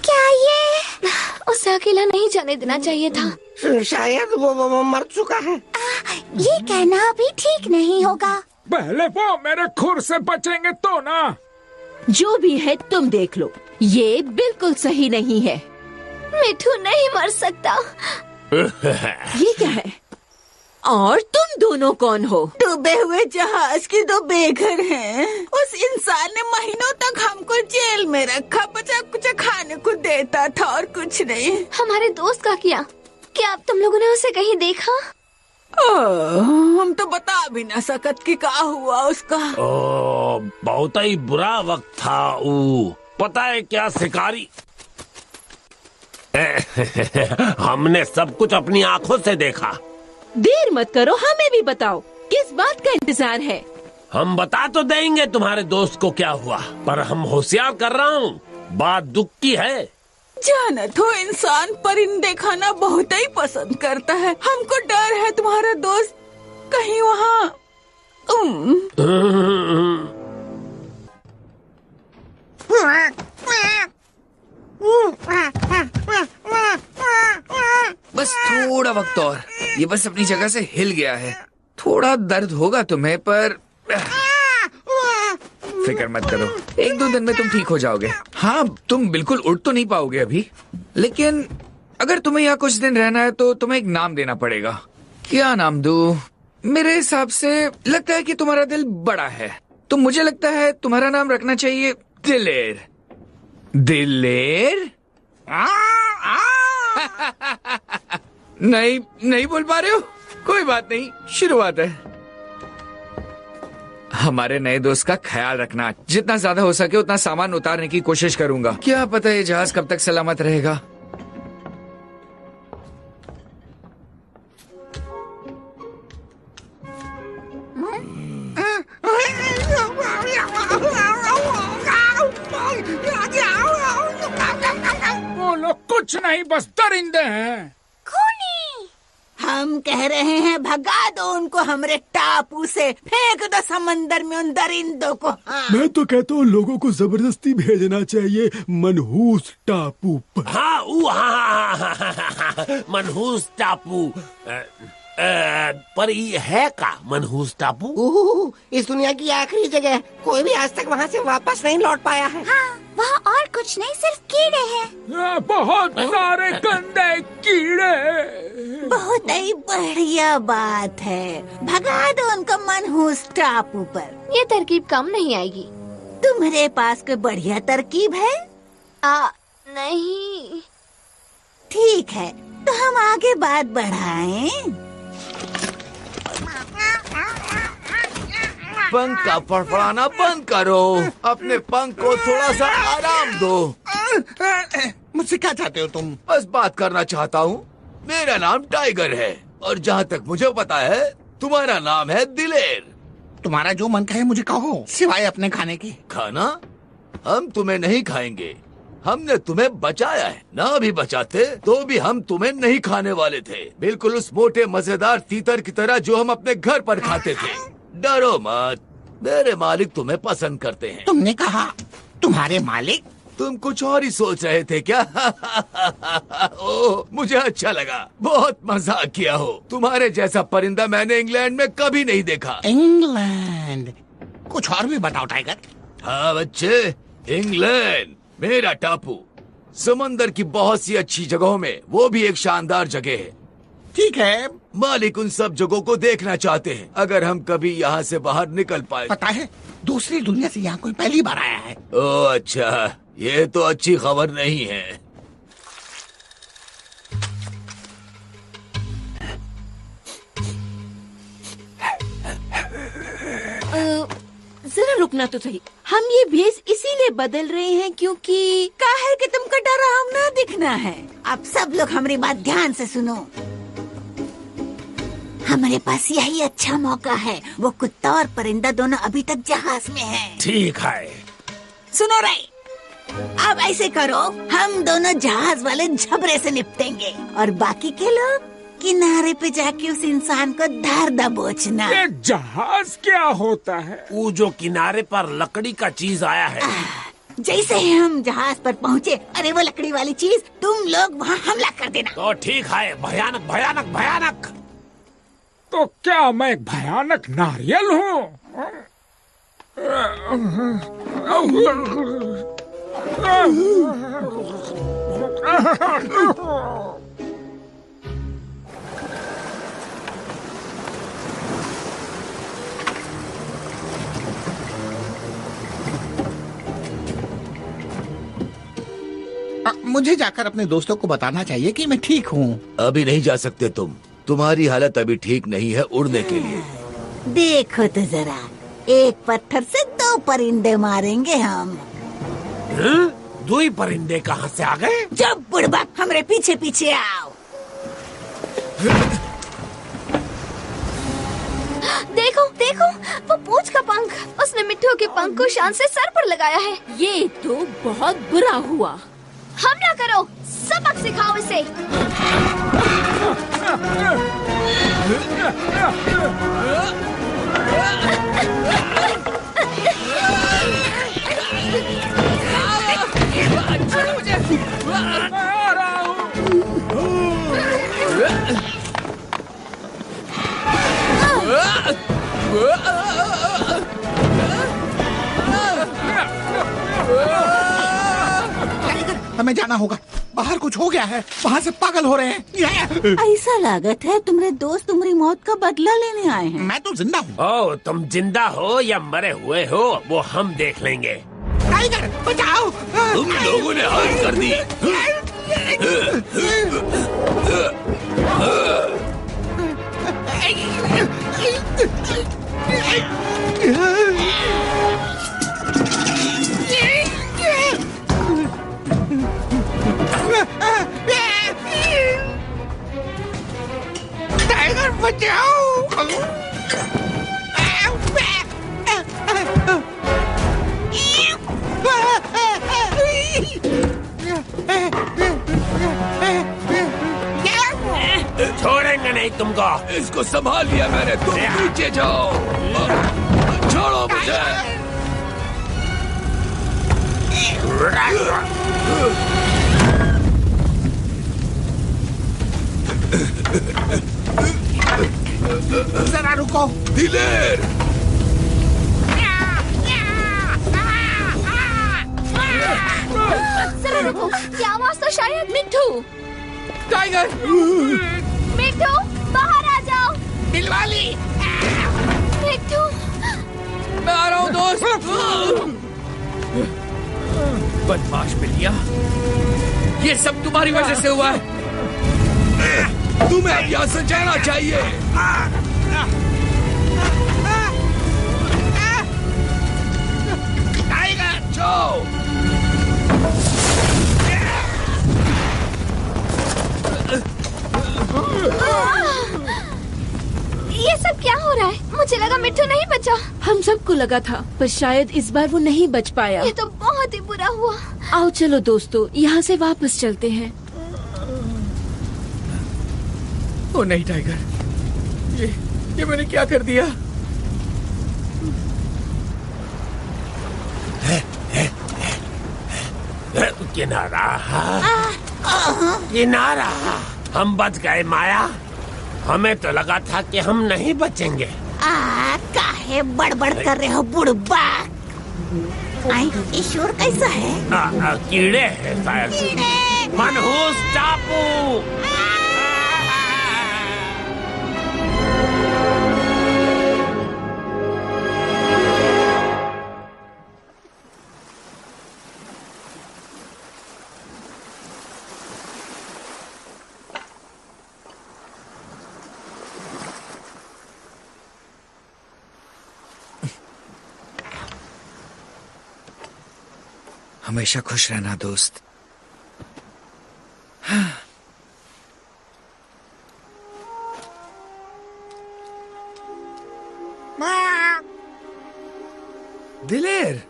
क्या ये? उसे अकेला नहीं जाने देना चाहिए था। शायद वो मर चुका है। ये कहना अभी ठीक नहीं होगा। पहले वो मेरे खुर से बचेंगे तो ना। जो भी है तुम देख लो, ये बिल्कुल सही नहीं है। मिठू नहीं मर सकता। ये क्या है? और तुम दोनों कौन हो? डूबे हुए जहाज की दो बेघर हैं। उस इंसान ने महीनों तक हमको जेल में रखा, बचा कुछ खाने को देता था और कुछ नहीं। हमारे दोस्त का क्या? क्या अब तुम लोगों ने उसे कहीं देखा? हम तो बता भी ना सकत कि का हुआ उसका। ओ, बहुत ही बुरा वक्त था। पता है क्या शिकारी, हमने सब कुछ अपनी आंखों से देखा। देर मत करो, हमें भी बताओ किस बात का इंतजार है। हम बता तो देंगे तुम्हारे दोस्त को क्या हुआ, पर हम होशियार कर रहा हूँ, बात दुख की है। जानत हो, इंसान परिंदे खाना बहुत ही पसंद करता है। हमको डर है तुम्हारा दोस्त कहीं वहाँ बस थोड़ा वक्त और, ये बस अपनी जगह से हिल गया है। थोड़ा दर्द होगा तुम्हें, पर फिक्र मत करो, 1-2 दिन में तुम ठीक हो जाओगे। हाँ, तुम बिल्कुल उठ तो नहीं पाओगे अभी, लेकिन अगर तुम्हें यहाँ कुछ दिन रहना है तो तुम्हें एक नाम देना पड़ेगा। क्या नाम दूं? मेरे हिसाब से लगता है कि तुम्हारा दिल बड़ा है, तो मुझे लगता है तुम्हारा नाम रखना चाहिए दिलेर। दिलेर? नहीं बोल पा रहे हो? कोई बात नहीं, शुरुआत है। हमारे नए दोस्त का ख्याल रखना, जितना ज्यादा हो सके उतना सामान उतारने की कोशिश करूंगा। क्या पता ये जहाज कब तक सलामत रहेगा। वो लोग कुछ नहीं, बस दरिंदे हैं। हम कह रहे हैं भगा दो उनको हमरे टापू से, फेंक दो समंदर में उन दरिंदों को। हाँ। मैं तो कहता हूँ लोगों को जबरदस्ती भेजना चाहिए मनहूस टापू पर। हाँ, मनहूस टापू। पर ये है का मनहूस टापू? इस दुनिया की आखिरी जगह, कोई भी आज तक वहाँ से वापस नहीं लौट पाया है। हाँ, वहाँ और कुछ नहीं, सिर्फ कीड़े हैं। बहुत सारे गंदे कीड़े। बहुत ही बढ़िया बात है, भगा दो उनको मनहूस टापू पर। ये तरकीब काम नहीं आएगी। तुम्हारे पास कोई बढ़िया तरकीब है? नहीं। ठीक है, तो हम आगे बात बढ़ाएं। पंख का फड़फड़ाना बंद करो, अपने पंख को थोड़ा सा आराम दो। मुझसे क्या चाहते हो तुम? बस बात करना चाहता हूँ। मेरा नाम टाइगर है, और जहाँ तक मुझे पता है तुम्हारा नाम है दिलेर। तुम्हारा जो मन कहे मुझे कहो, सिवाय अपने खाने के। खाना? हम तुम्हें नहीं खाएंगे, हमने तुम्हें बचाया है। ना भी बचाते तो भी हम तुम्हें नहीं खाने वाले थे, बिल्कुल उस मोटे मजेदार तीतर की तरह जो हम अपने घर पर खाते थे। डरो मत, मेरे मालिक तुम्हें पसंद करते हैं। तुमने कहा तुम्हारे मालिक? तुम कुछ और ही सोच रहे थे क्या? ओह, मुझे अच्छा लगा, बहुत मजाक किया हो। तुम्हारे जैसा परिंदा मैंने इंग्लैंड में कभी नहीं देखा। इंग्लैंड? कुछ और भी बताओ टाइगर। हाँ बच्चे, इंग्लैंड मेरा टापू, समंदर की बहुत सी अच्छी जगहों में वो भी एक शानदार जगह है। ठीक है, मालिक उन सब जगहों को देखना चाहते हैं, अगर हम कभी यहाँ से बाहर निकल पाए। पता है, दूसरी दुनिया से यहाँ कोई पहली बार आया है। ओह अच्छा, ये तो अच्छी खबर नहीं है। जरा रुकना तो सही, हम ये भेस इसीलिए बदल रहे हैं क्योंकि काहे कि तुमको डराव ना दिखना है। अब सब लोग हमारी बात ध्यान से सुनो। हमारे पास यही अच्छा मौका है। वो कुत्ता और परिंदा दोनों अभी तक जहाज में हैं। ठीक है, सुनो रे, अब ऐसे करो, हम दोनों जहाज वाले झबरे से निपटेंगे और बाकी के लोग किनारे पे जाके उस इंसान को धार दबोचना। ये जहाज क्या होता है? वो जो किनारे पर लकड़ी का चीज आया है। जैसे ही हम जहाज पर पहुँचे, अरे वो लकड़ी वाली चीज, तुम लोग वहाँ हमला कर देना। तो ठीक है, भयानक भयानक भयानक। तो क्या मैं एक भयानक नारियल हूँ? मुझे जाकर अपने दोस्तों को बताना चाहिए कि मैं ठीक हूँ। अभी नहीं जा सकते तुम तुम्हारी हालत अभी ठीक नहीं है उड़ने के लिए। देखो तो जरा, एक पत्थर से 2 परिंदे मारेंगे हम। दो ही परिंदे कहाँ से आ गए? जब बुड़बक, हमरे पीछे पीछे आओ। देखो देखो, वो पूंछ का पंख, उसने मिट्टू के पंख को शान से सर पर लगाया है। ये तो बहुत बुरा हुआ। हमला करो, सबक सिखाओ इसे। हमें जाना होगा, बाहर कुछ हो गया है, वहाँ से पागल हो रहे हैं। ऐसा लागत है तुम्हारे दोस्त तुम्हारी मौत का बदला लेने आए हैं। मैं तो जिंदा हूँ। ओ, तुम जिंदा हो या मरे हुए हो वो हम देख लेंगे। टाइगर बचाओ! तुम लोगों ने हद कर दी। टाइगर बचाओ! छोड़ेंगे नहीं तुमको। इसको संभाल लिया मैंने, तुम नीचे जाओ। छोड़ो मुझे। जरा रुको। दिलेर, जरा रुको, क्या आवाज था? शायद मिट्टू। टाइगर! मिट्टू, बाहर आ जाओ। दिलवाली! मिट्टू, मैं आ रहा हूँ दोस्त। बदमाश बिल्लियाँ, ये सब तुम्हारी वजह से हुआ है। तुम्हें अब यहाँ से जाना चाहिए। टाइगर जाओ। ये सब क्या हो रहा है? मुझे लगा मिट्टू नहीं बचा। हम सबको लगा था, पर शायद इस बार वो नहीं बच पाया। ये तो बहुत ही बुरा हुआ। आओ चलो दोस्तों, यहाँ से वापस चलते हैं। ओ नहीं टाइगर, ये मैंने क्या कर दिया? किनारा, किनारा, हम बच गए माया। हमें तो लगा था कि हम नहीं बचेंगे। काहे बड़बड़ कर रहे हो बुड़बक? ईश्वर कैसा है? कीड़े हैं शायद। मनहूस टापू। हमेशा खुश रहना दोस्त। दिलेर,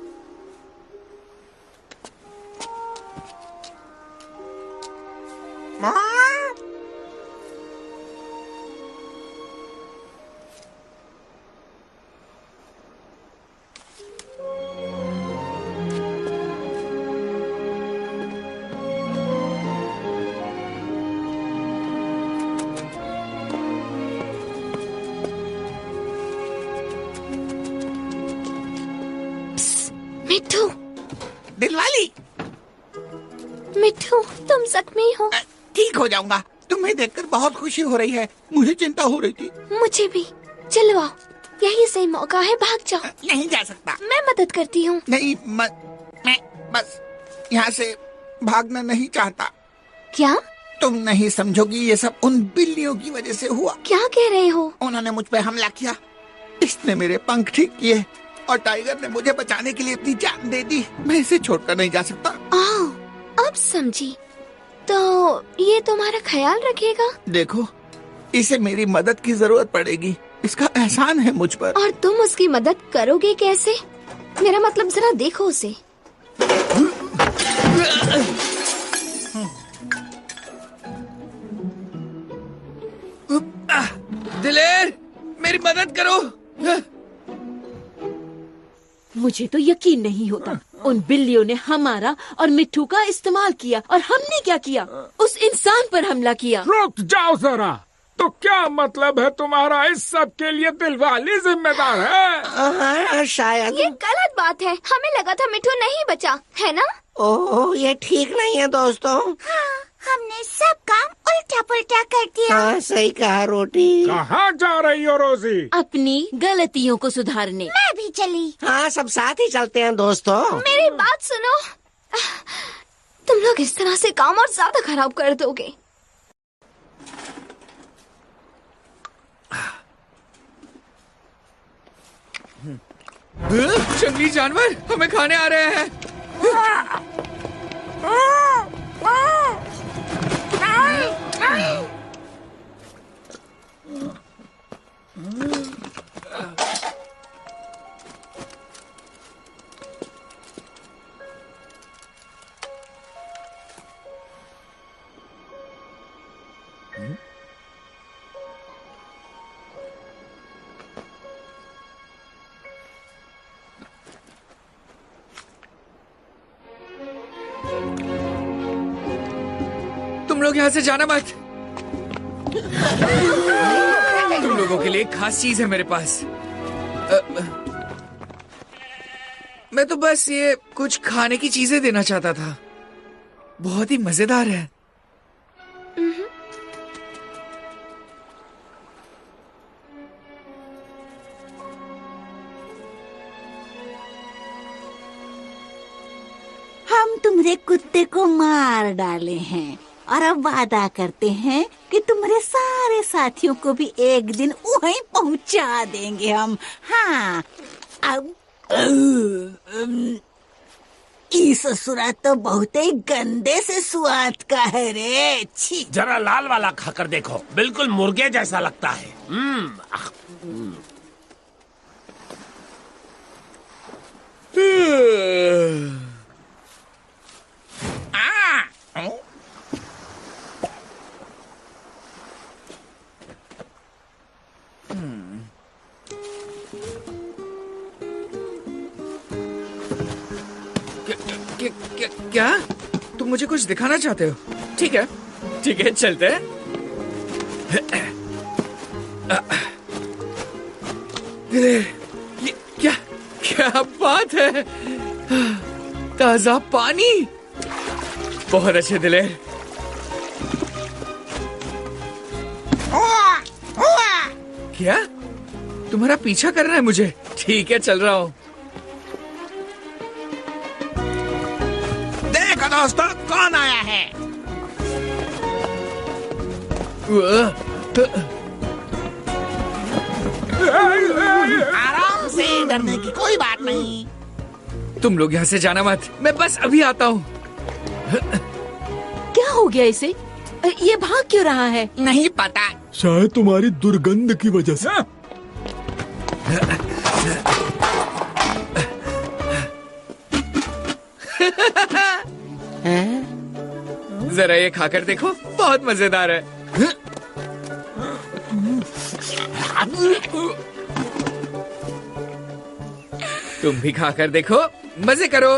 मिट्टू, दिलवाली! मिट्टू, तुम जख्मी हो? ठीक हो जाऊंगा। तुम्हें देखकर बहुत खुशी हो रही है, मुझे चिंता हो रही थी। मुझे भी। चलो आओ, यही सही मौका है, भाग जाओ। नहीं जा सकता। मैं मदद करती हूँ। नहीं, मैं बस यहाँ से भागना नहीं चाहता। क्या? तुम नहीं समझोगी, ये सब उन बिल्लियों की वजह से हुआ। क्या कह रहे हो? उन्होंने मुझ पे हमला किया, इसने मेरे पंख ठीक किए और टाइगर ने मुझे बचाने के लिए अपनी जान दे दी। मैं इसे छोड़कर नहीं जा सकता। अब समझी। तो ये तुम्हारा ख्याल रखेगा? देखो, इसे मेरी मदद की जरूरत पड़ेगी, इसका एहसान है मुझ पर। और तुम उसकी मदद करोगे कैसे? मेरा मतलब जरा देखो उसे। दिलेर, मेरी मदद करो। मुझे तो यकीन नहीं होता, उन बिल्लियों ने हमारा और मिट्टू का इस्तेमाल किया और हमने क्या किया? उस इंसान पर हमला किया। रुक जाओ जरा, तो क्या मतलब है तुम्हारा? इस सब के लिए दिलवाली जिम्मेदार है? शायद ये गलत बात है। हमें लगा था मिट्टू नहीं बचा, है ना? ओह, ये ठीक नहीं है दोस्तों। हाँ, हमने सब काम उल्टा पुल्टा कर दिया। हाँ, सही कहा रोटी। कहाँ जा रही हो रोजी? अपनी गलतियों को सुधारने। मैं भी चली। हाँ, सब साथ ही चलते हैं दोस्तों। मेरी बात सुनो, तुम लोग इस तरह से काम और ज्यादा खराब कर दोगे। जंगली जानवर हमें खाने आ रहे हैं। तुम लोग यहाँ से जाना मत। तुम लोगों के लिए एक खास चीज है मेरे पास। मैं तो बस ये कुछ खाने की चीजें देना चाहता था। बहुत ही मजेदार है। हम तुम्हारे कुत्ते को मार डाले हैं और अब वादा करते हैं कि तुम्हारे सारे साथियों को भी एक दिन वहीं पहुंचा देंगे हम। हाँ, अब ई ससुरा तो बहुत ही गंदे से स्वाद का है रे। छी। जरा लाल वाला खाकर देखो, बिल्कुल मुर्गे जैसा लगता है। क्या तुम मुझे कुछ दिखाना चाहते हो? ठीक है, ठीक है, चलते हैं। ये क्या क्या बात है? ताजा पानी। बहुत अच्छे दिलेर। क्या तुम्हारा पीछा करना है मुझे? ठीक है, चल रहा हूँ। देखो दोस्तों, कौन आया है? आराम से, डरने की कोई बात नहीं। तुम लोग यहाँ से जाना मत, मैं बस अभी आता हूँ। क्या हो गया इसे? ये भाग क्यों रहा है? नहीं पता। शायद तुम्हारी दुर्गंध की वजह से। जरा ये खाकर देखो, बहुत मजेदार है। तुम भी खाकर देखो, मजे करो।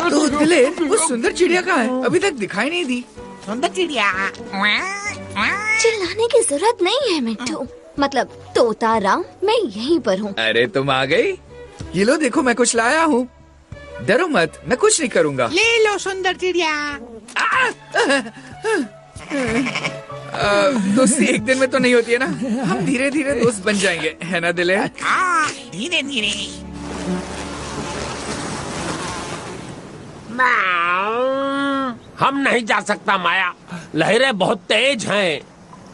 तो दिलेर, वो सुंदर चिड़िया कहाँ है? अभी तक दिखाई नहीं दी। सुंदर चिड़िया? चिल्लाने की जरूरत नहीं है मिट्टू, मतलब तोता राम, मैं यहीं पर हूँ। अरे तुम आ गई। ये लो देखो, मैं कुछ लाया हूँ। डरो मत, मैं कुछ नहीं करूँगा। ले लो सुंदर चिड़िया। दोस्ती एक दिन में तो नहीं होती है ना, हम धीरे धीरे दोस्त बन जाएंगे, है ना दिले? धीरे धीरे। हम नहीं जा सकता माया, लहरें बहुत तेज हैं।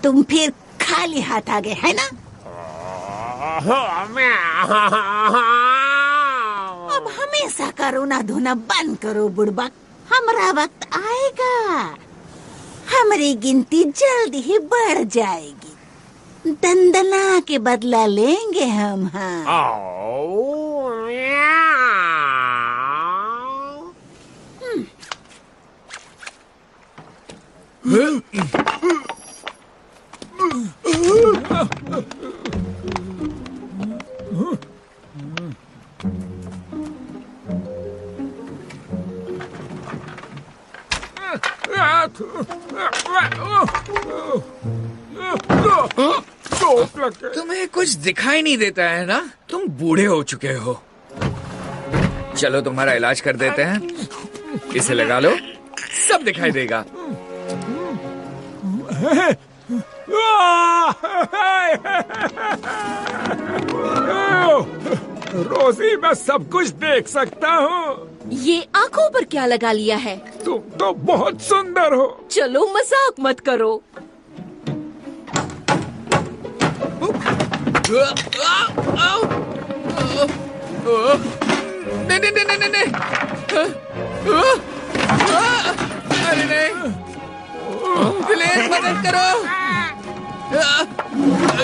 तुम फिर खाली हाथ आ गए है ना? अब हमेशा का रोना धोना बंद करो बुड़बक, हमारा वक्त आएगा, हमारी गिनती जल्दी ही बढ़ जाएगी, दंदना के बदला लेंगे हम। हाँ तुम्हें कुछ दिखाई नहीं देता है ना? तुम बूढ़े हो चुके हो। चलो तुम्हारा इलाज कर देते हैं, इसे लगा लो, सब दिखाई देगा। रोजी, मैं सब कुछ देख सकता हूँ। ये आंखों पर क्या लगा लिया है? तुम तो बहुत सुंदर हो। चलो मजाक मत करो। नहीं। अरे नहीं, दिलेर मदद करो।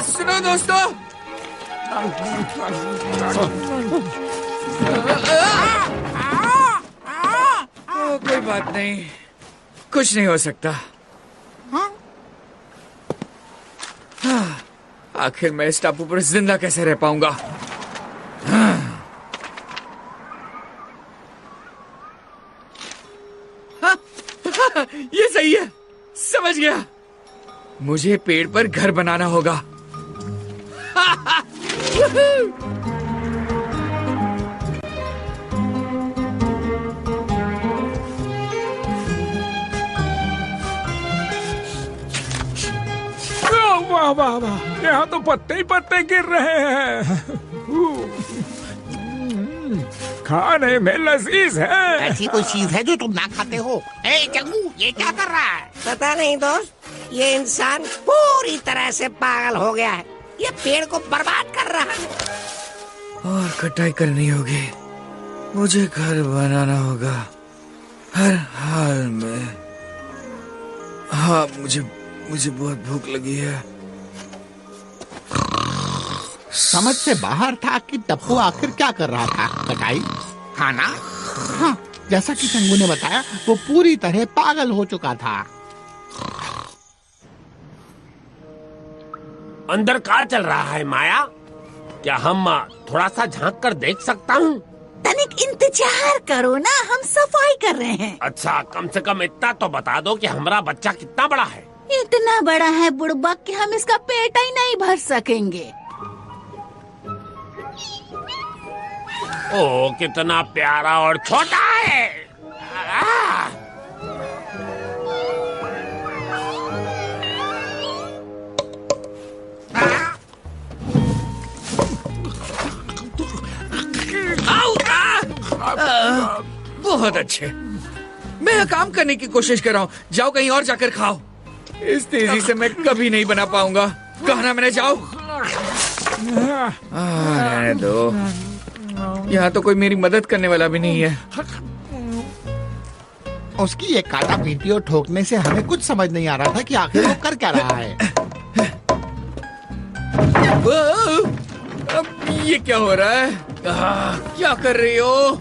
सुनो दोस्तों, कोई बात नहीं, कुछ नहीं हो सकता। आखिर मैं इस टापू पर जिंदा कैसे रह पाऊंगा? ये सही है, समझ गया। मुझे पेड़ पर घर बनाना होगा। वाह वाह वाह, यहाँ तो पत्ते ही पत्ते गिर रहे हैं। खाने में लजीज है। ऐसी कोई चीज है जो तुम ना खाते हो? ए चंगू, ये क्या कर रहा है? पता नहीं दोस्त, ये इंसान पूरी तरह से पागल हो गया है। ये पेड़ को बर्बाद कर रहा है। और कटाई करनी होगी, मुझे घर बनाना होगा हर हाल में। हाँ, मुझे बहुत भूख लगी है। समझ से बाहर था कि टप्पू आखिर क्या कर रहा था। कटाई, खाना? हाँ, जैसा कि चंगू ने बताया, वो पूरी तरह पागल हो चुका था। अंदर क्या चल रहा है माया? क्या हम थोड़ा सा झांक कर देख सकता हूँ? तनिक इंतजार करो ना, हम सफाई कर रहे हैं। अच्छा, कम से कम इतना तो बता दो कि हमारा बच्चा कितना बड़ा है। इतना बड़ा है बुड़बक कि हम इसका पेट ही नहीं भर सकेंगे। ओ, कितना प्यारा और छोटा है। बहुत अच्छे, मैं काम करने की कोशिश कर रहा हूँ। जाओ कहीं और जाकर खाओ। इस तेजी से मैं कभी नहीं बना पाऊंगा। कहा ना मैंने, जाओ। रहने दो, यहाँ तो कोई मेरी मदद करने वाला भी नहीं है। उसकी ये काटा पीटी और ठोकने से हमें कुछ समझ नहीं आ रहा था कि आखिर वो कर क्या रहा है। अब ये क्या हो रहा है? क्या कर रही हो?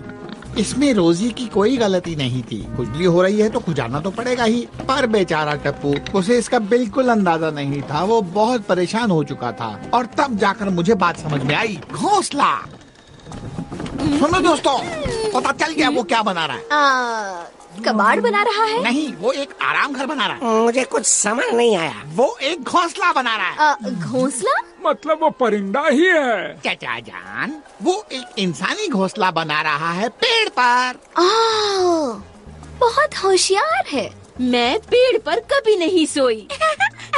इसमें रोजी की कोई गलती नहीं थी। खुजली हो रही है तो खुजाना तो पड़ेगा ही। पर बेचारा टप्पू, उसे इसका बिल्कुल अंदाजा नहीं था। वो बहुत परेशान हो चुका था और तब जाकर मुझे बात समझ में आई। घोंसला। सुनो दोस्तों, पता चल गया वो क्या बना रहा है। कबाड़ बना रहा है? नहीं, वो एक आराम घर बना रहा है। मुझे कुछ समझ नहीं आया। वो एक घोंसला बना रहा है। घोंसला? मतलब वो परिंदा ही है। चाचा जान, वो एक इंसानी घोंसला बना रहा है पेड़ पर। बहुत होशियार है। मैं पेड़ पर कभी नहीं सोई।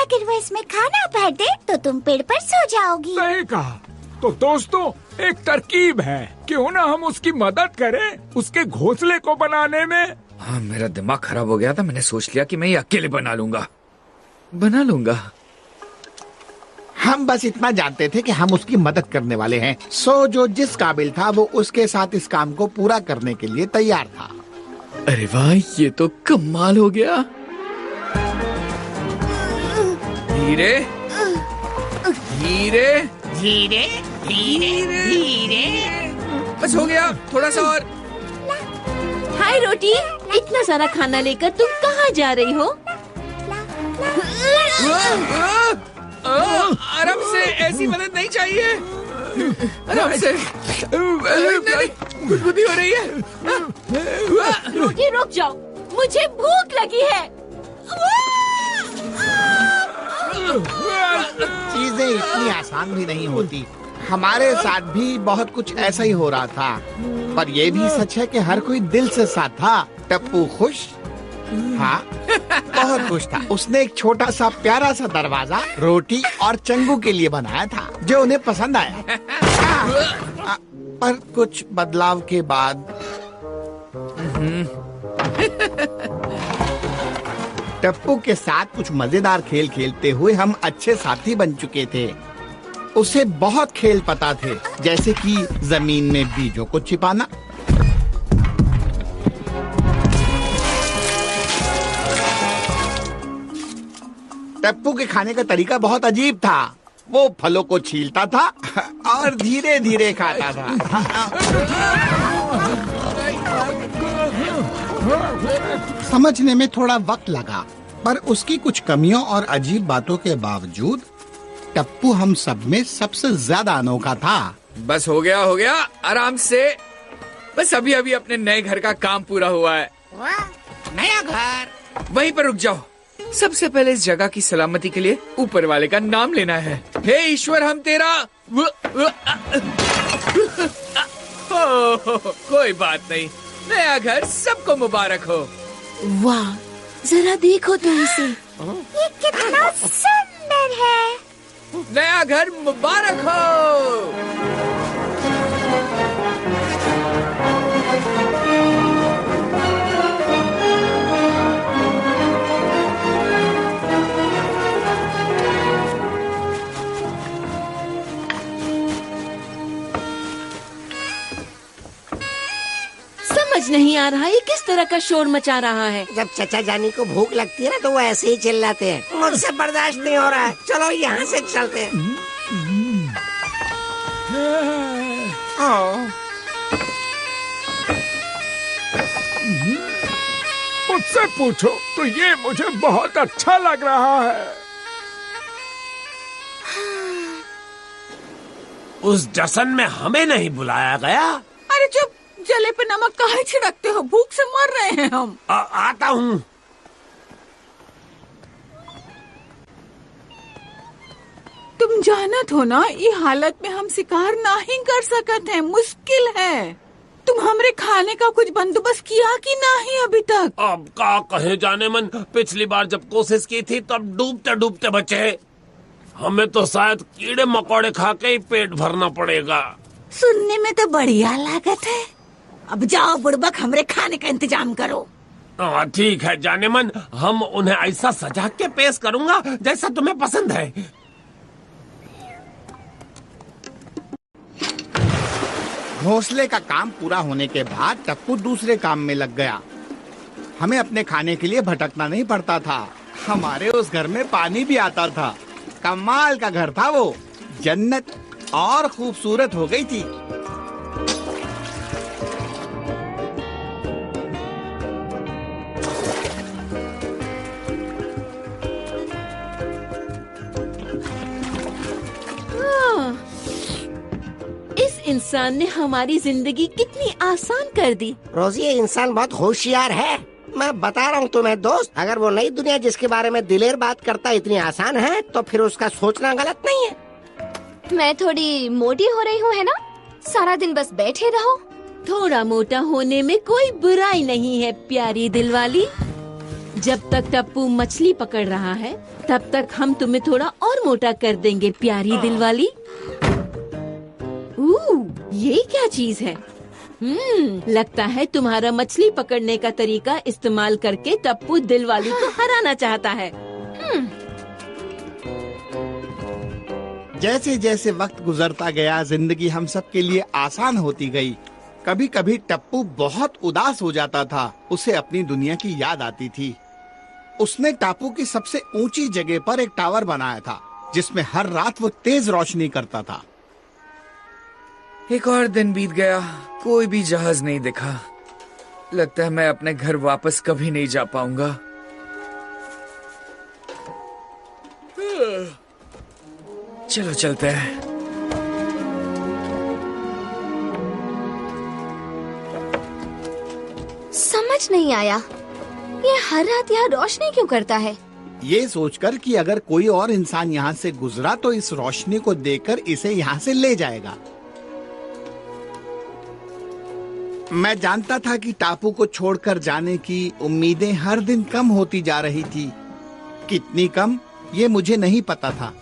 अगर वो इसमें खाना भर दे तो तुम पेड़ पर सो जाओगी। सही कहा। तो दोस्तों, एक तरकीब है, क्यों ना हम उसकी मदद करें उसके घोंसले को बनाने में। हाँ, मेरा दिमाग खराब हो गया था। मैंने सोच लिया कि मैं ये अकेले बना लूंगा। हम बस इतना जानते थे कि हम उसकी मदद करने वाले हैं। सो जो जिस काबिल था वो उसके साथ इस काम को पूरा करने के लिए तैयार था। अरे वाह, ये तो कमाल हो गया। धीरे धीरे धीरे धीरे धीरे। बस हो गया, थोड़ा सा और। हाय रोटी, इतना सारा खाना लेकर तुम कहाँ जा रही हो? आराम से, ऐसी मदद नहीं चाहिए। आराम से। गुदगुदी हो रही है। रोटी रुक जाओ, मुझे भूख लगी है। चीजें इतनी आसान भी नहीं होती। हमारे साथ भी बहुत कुछ ऐसा ही हो रहा था, पर ये भी सच है कि हर कोई दिल से साथ था। टप्पू खुश, हाँ बहुत खुश था। उसने एक छोटा सा प्यारा सा दरवाजा रोटी और चंगू के लिए बनाया था, जो उन्हें पसंद आया। पर कुछ बदलाव के बाद टप्पू के साथ कुछ मजेदार खेल खेलते हुए हम अच्छे साथी बन चुके थे। उसे बहुत खेल पता थे, जैसे कि जमीन में बीजों को छिपाना, टप्पू के खाने का तरीका बहुत अजीब था। वो फलों को छीलता था और धीरे धीरे खाता था। समझने में थोड़ा वक्त लगा, पर उसकी कुछ कमियों और अजीब बातों के बावजूद टप्पू हम सब में सबसे ज्यादा अनोखा था। बस हो गया, आराम से। बस अभी अपने नए घर का काम पूरा हुआ है। नया घर? वहीं पर रुक जाओ। सबसे पहले इस जगह की सलामती के लिए ऊपर वाले का नाम लेना है। हे ईश्वर, हम तेरा कोई बात नहीं, नया घर सबको मुबारक हो। वाह, जरा देखो तो इसे। ये कितना सुंदर है। नया घर मुबारक हो। समझ नहीं आ रहा ये किस तरह का शोर मचा रहा है। जब चचा जानी को भूख लगती है ना तो वो ऐसे ही चिल्लाते हैं। मुझसे बर्दाश्त नहीं हो रहा है, चलो यहाँ से चलते हैं। मुझसे पूछो तो ये मुझे बहुत अच्छा लग रहा है। उस जश्न में हमें नहीं बुलाया गया। अरे चुप, जले पे नमक काहे छिड़कते हो? भूख से मर रहे हैं हम। आता हूँ। तुम जानत हो ना, ये हालत में हम शिकार नहीं कर सकते हैं, मुश्किल है। तुम हमरे खाने का कुछ बंदोबस्त किया कि नहीं अभी तक? अब का कहे जाने मन, पिछली बार जब कोशिश की थी तब डूबते डूबते बचे। हमें तो शायद कीड़े मकोड़े खा के ही पेट भरना पड़ेगा। सुनने में तो बढ़िया लागत है। अब जाओ बुड़बक, हमरे खाने का इंतजाम करो। ठीक है जाने मन, हम उन्हें ऐसा सजा के पेश करूंगा जैसा तुम्हें पसंद है। घोंसले का काम पूरा होने के बाद टप्पू दूसरे काम में लग गया। हमें अपने खाने के लिए भटकना नहीं पड़ता था। हमारे उस घर में पानी भी आता था। कमाल का घर था वो, जन्नत और खूबसूरत हो गई थी। इस इंसान ने हमारी जिंदगी कितनी आसान कर दी। रोजी, ये इंसान बहुत होशियार है। मैं बता रहा हूँ तुम्हें दोस्त, अगर वो नई दुनिया जिसके बारे में दिलेर बात करता इतनी आसान है तो फिर उसका सोचना गलत नहीं है। मैं थोड़ी मोटी हो रही हूँ है ना? सारा दिन बस बैठे रहो। थोड़ा मोटा होने में कोई बुराई नहीं है प्यारी दिलवाली। जब तक टप्पू मछली पकड़ रहा है तब तक हम तुम्हें थोड़ा और मोटा कर देंगे प्यारी दिलवाली। ये क्या चीज है? लगता है तुम्हारा मछली पकड़ने का तरीका इस्तेमाल करके टप्पू दिलवाली को हराना चाहता है। जैसे जैसे वक्त गुजरता गया जिंदगी हम सब के लिए आसान होती गई। कभी कभी टप्पू बहुत उदास हो जाता था, उसे अपनी दुनिया की याद आती थी। उसने टापू की सबसे ऊंची जगह पर एक टावर बनाया था जिसमें हर रात वो तेज रोशनी करता था। एक और दिन बीत गया, कोई भी जहाज नहीं दिखा। लगता है मैं अपने घर वापस कभी नहीं जा पाऊंगा। चलो चलते हैं। समझ नहीं आया, ये हर रात यहाँ रोशनी क्यों करता है? ये सोचकर कि अगर कोई और इंसान यहाँ से गुजरा तो इस रोशनी को देखकर इसे यहाँ से ले जाएगा। मैं जानता था कि टापू को छोड़कर जाने की उम्मीदें हर दिन कम होती जा रही थी। कितनी कम ये मुझे नहीं पता था।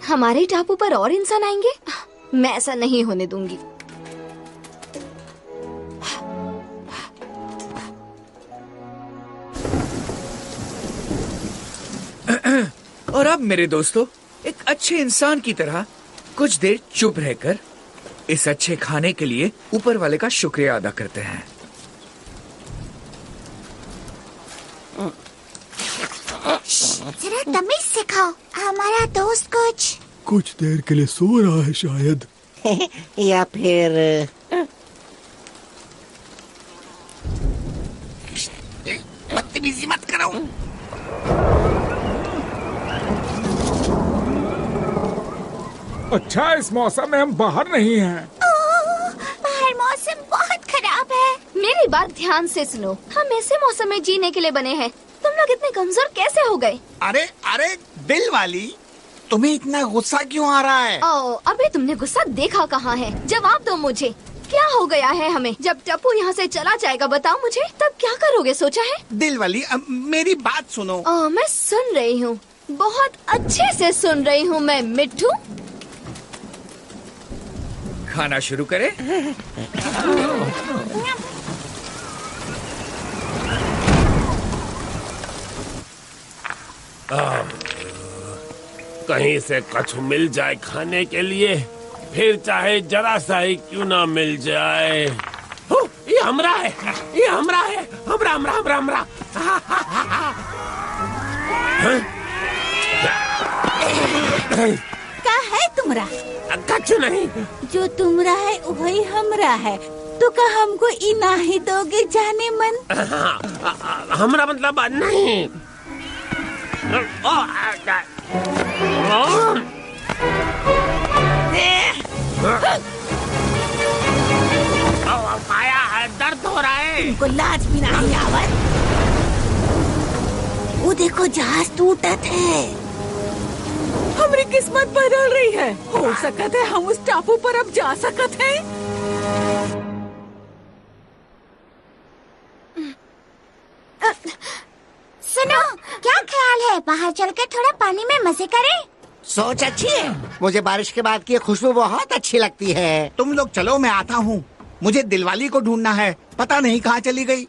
हमारे टापू पर और इंसान आएंगे? मैं ऐसा नहीं होने दूंगी। और अब मेरे दोस्तों, एक अच्छे इंसान की तरह कुछ देर चुप रहकर इस अच्छे खाने के लिए ऊपर वाले का शुक्रिया अदा करते हैं। जरा तमीज सिखाओ, हमारा दोस्त कुछ देर के लिए सो रहा है शायद। या फिर बदतमीजी मत करो। अच्छा, इस मौसम में हम बाहर नहीं हैं। बाहर मौसम बहुत खराब है। मेरी बात ध्यान से सुनो, हम ऐसे मौसम में जीने के लिए बने हैं। तुम लोग इतने कमजोर कैसे हो गए? अरे अरे दिलवाली, तुम्हें इतना गुस्सा क्यों आ रहा है? अबे तुमने गुस्सा देखा कहाँ है? जवाब दो मुझे, क्या हो गया है हमें? जब टप्पू यहाँ से चला जाएगा बताओ मुझे, तब क्या करोगे, सोचा है? दिलवाली, अब मेरी बात सुनो। मैं सुन रही हूँ, बहुत अच्छे से सुन रही हूँ मैं मिट्ठू। खाना शुरू करें? कहीं से कछु मिल जाए खाने के लिए, फिर चाहे जरा सा ही क्यों ना मिल जाए। ये हमरा है, ये हमरा है, हमरा हमरा हमरा हमरा। का है तुमरा? कछु नहीं। जो तुमरा है वही हमरा है। तो का हमको इना ही दोगे जाने मन? हमरा मतलब नहीं। माया, दर्द हो रहा है। तुमको लाज भी नहीं आवत? वो देखो जहाज टूटत है। हमारी किस्मत बदल रही है। हो सकता है हम उस टापू पर अब जा सकते हैं। सुनो, क्या ख्याल है बाहर चलकर थोड़ा पानी में मजे करें? सोच अच्छी है। मुझे बारिश के बाद की खुशबू बहुत अच्छी लगती है। तुम लोग चलो, मैं आता हूँ। मुझे दिलवाली को ढूंढना है, पता नहीं कहाँ चली गई।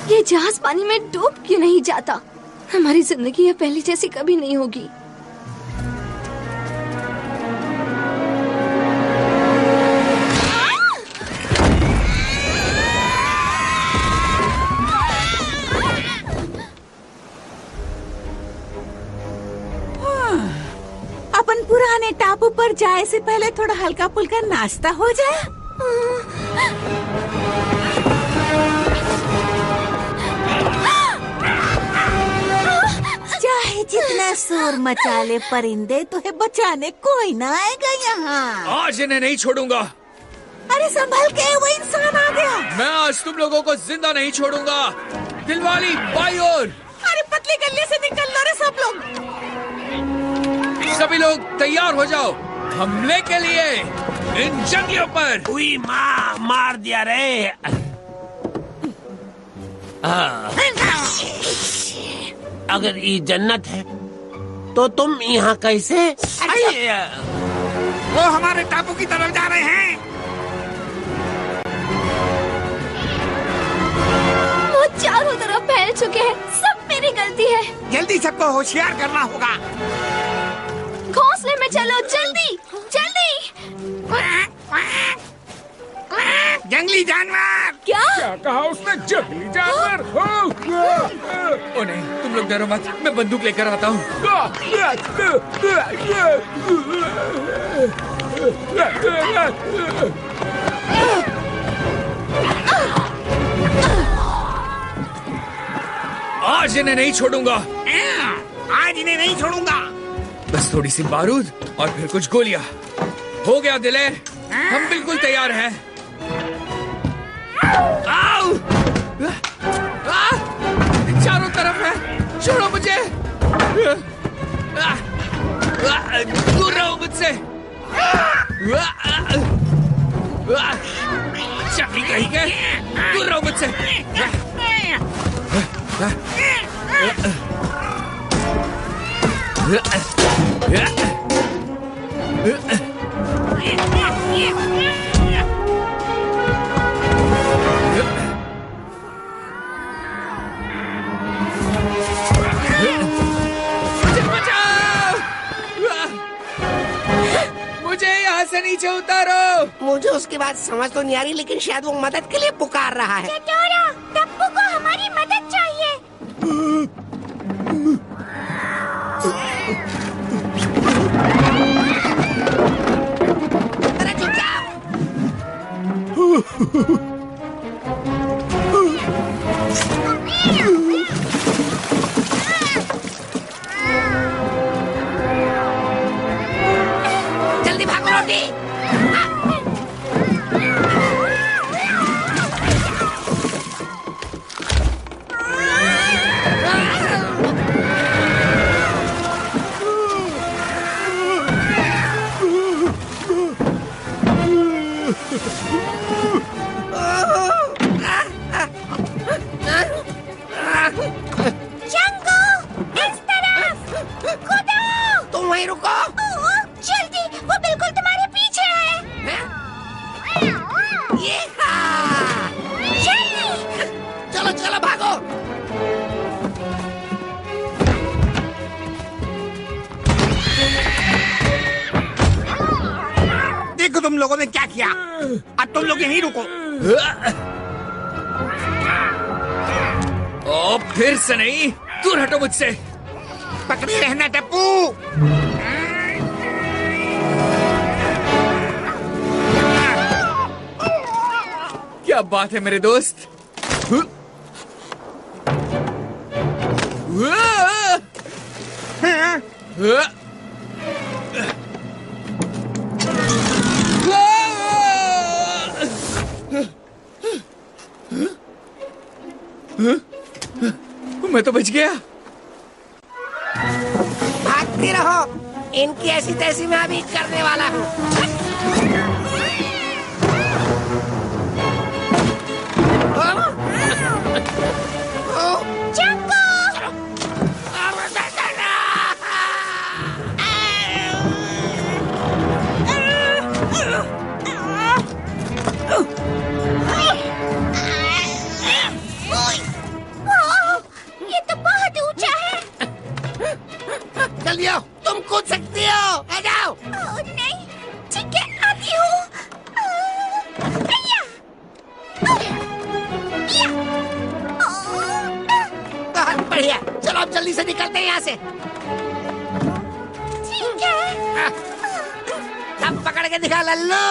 ये जहाज पानी में डूब क्यों नहीं जाता? हमारी जिंदगी अब पहले जैसी कभी नहीं होगी। अपन पुराने टापू पर जाए से पहले थोड़ा हल्का फुल्का नाश्ता हो जाए। चाहे जितना शोर मचा ले परिंदे, तुम्हें बचाने कोई ना आएगा यहाँ। आज इन्हें नहीं छोड़ूंगा। अरे संभल के, वो इंसान आ गया। मैं आज तुम लोगों को जिंदा नहीं छोड़ूंगा। दिलवाली बाई ओर। अरे लोग तैयार हो जाओ हमले के लिए इन जंगलियों पर। हुई माँ, मार दिया रे। अगर ये जन्नत है तो तुम यहाँ कैसे? वो हमारे टापू की तरफ जा रहे हैं। वो चारों तरफ फैल चुके हैं। सब मेरी गलती है। जल्दी सबको होशियार करना होगा। घोंसले में चलो, जल्दी जल्दी। जंगली जानवर। क्या कहा उसने? जंगली जानवर। ओ नहीं, तुम लोग डरो मत, मैं बंदूक लेकर आता हूँ। आज इन्हें नहीं छोड़ूंगा। आज इन्हें नहीं छोड़ूंगा। बस थोड़ी सी बारूद और फिर कुछ गोलियां। हो गया दिलेर, हम बिल्कुल तैयार हैं। आओ! चारों तरफ है, छोड़ो मुझे। दूर रहो मुझसे। चकली कहीं के, दूर रहो मुझसे। मुझे यहाँ से नीचे उतारो। मुझे उसकी बात समझ तो नहीं आ रही, लेकिन शायद वो मदद के लिए पुकार रहा है। टप्पू को हमारी मदद चाहिए। अरे चुप जाओ। जल्दी भागो रोटी। जंगू, इस तरफ कूदो। तुम वहीं रुको। जल्दी, वो बिल्कुल तुम्हारे पीछे है। ये हाँ। जल्दी। चलो चलो भागो। देखो तुम लोगों ने क्या किया। अब तुम लोग यहीं रुको। ओ फिर से नहीं, दूर हटो मुझसे। पकड़े रहना टप्पू। क्या बात है मेरे दोस्त। मैं तो बच गया। भागती रहो, इनकी ऐसी तैसी मैं अभी करने वाला हूँ। ये तो बहुत ऊंचा है। जल्दी आओ, तुम कूद सकती हो। आ जाओ। नहीं, ठीक है, आती हूँ। बहुत बढ़िया, चलो अब जल्दी से निकलते हैं यहाँ से। ठीक है। अब पकड़ के दिखा लल्लू।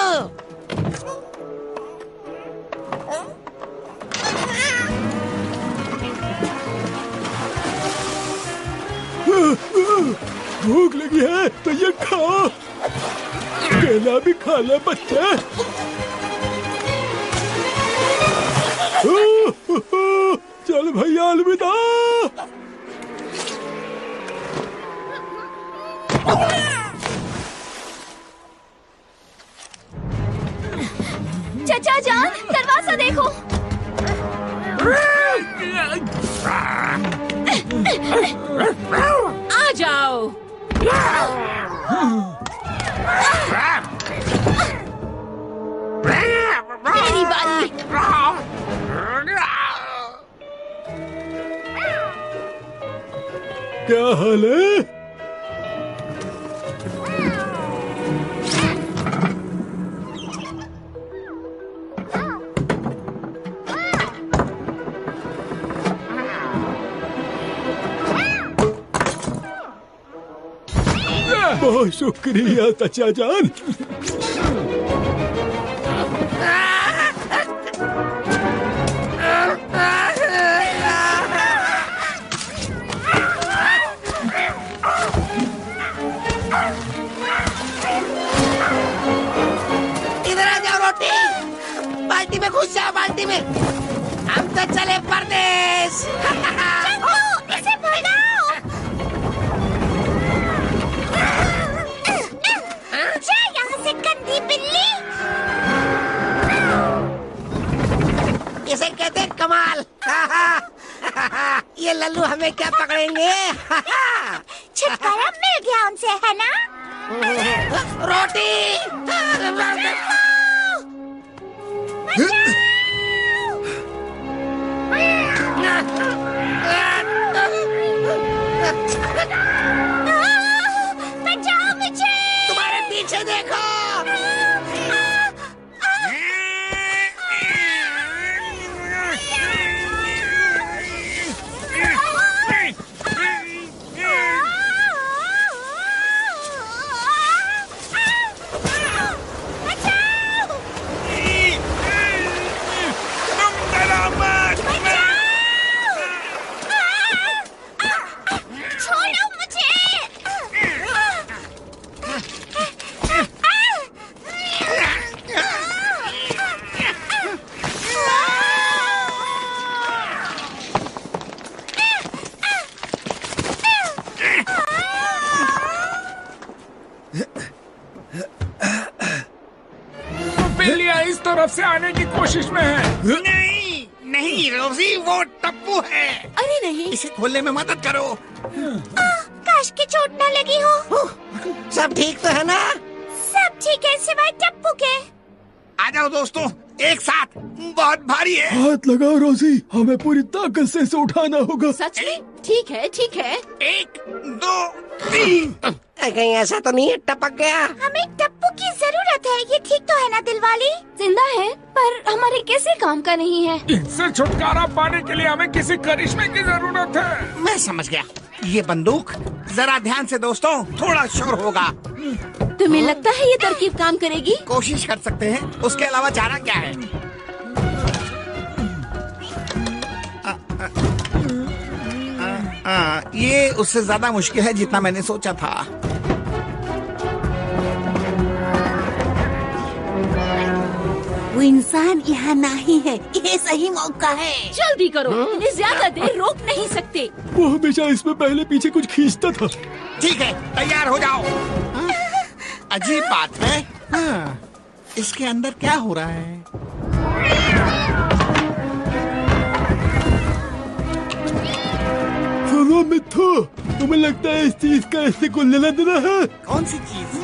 भूख लगी है तो ये खा। केला भी खा ले बच्चे। चल भैया, अलविदा। जान, दरवाजा देखो। आ जाओ। मेरी बारी। क्या हाल है? बहुत शुक्रिया चाचा जान। इधर आ जाओ रोटी, बाल्टी में घुस जाओ, बाल्टी में। हम तो चले परदेश। इसे भगाओ। जा यहाँ से गंदी बिल्ली। इसे कहते हैं कमाल। ये लल्लू हमें क्या पकड़ेंगे? छुटकारा मिल गया उनसे, है ना? रोटी। बचाओ मुझे। तुम्हारे पीछे देखो। छोड़ो मुझे। बिल्लियाँ इस तरफ से आने की कोशिश में है। नहीं नहीं रोजी, वो टप्पू है। अरे नहीं, इसे खोलने में मदद करो। काश की चोट न लगी हो। सब ठीक तो है ना? सब ठीक है सिवाय टप्पू के। आ जाओ दोस्तों, एक साथ। बहुत भारी है। हाथ लगाओ रोजी, हमें पूरी ताकत से इसे उठाना होगा। सच में? ठीक है, ठीक है। 1 2 3। कहीं ऐसा तो नहीं है टपक गया? हमें टप्पू की जरूरत है। ये ठीक तो है ना दिलवाली? जिंदा है पर हमारे किसी काम का नहीं है। इनसे छुटकारा पाने के लिए हमें किसी करिश्मे की जरूरत है। मैं समझ गया। ये बंदूक, जरा ध्यान से दोस्तों, थोड़ा शोर होगा। तुम्हें लगता है ये तरकीब काम करेगी? कोशिश कर सकते हैं, उसके अलावा चारा क्या है? ये उससे ज्यादा मुश्किल है जितना मैंने सोचा था। वो इंसान यहाँ नहीं है। ये सही मौका है। जल्दी करो, इन्हें ज्यादा देर रोक नहीं सकते। वो हमेशा इसमें पहले पीछे कुछ खींचता था। ठीक है, तैयार हो जाओ। अजीब बात है। इसके अंदर क्या हो रहा है? सुनो मिट्ठू, तुम्हें लगता है इस चीज का इससे कोई लेना देना है? कौन सी चीज?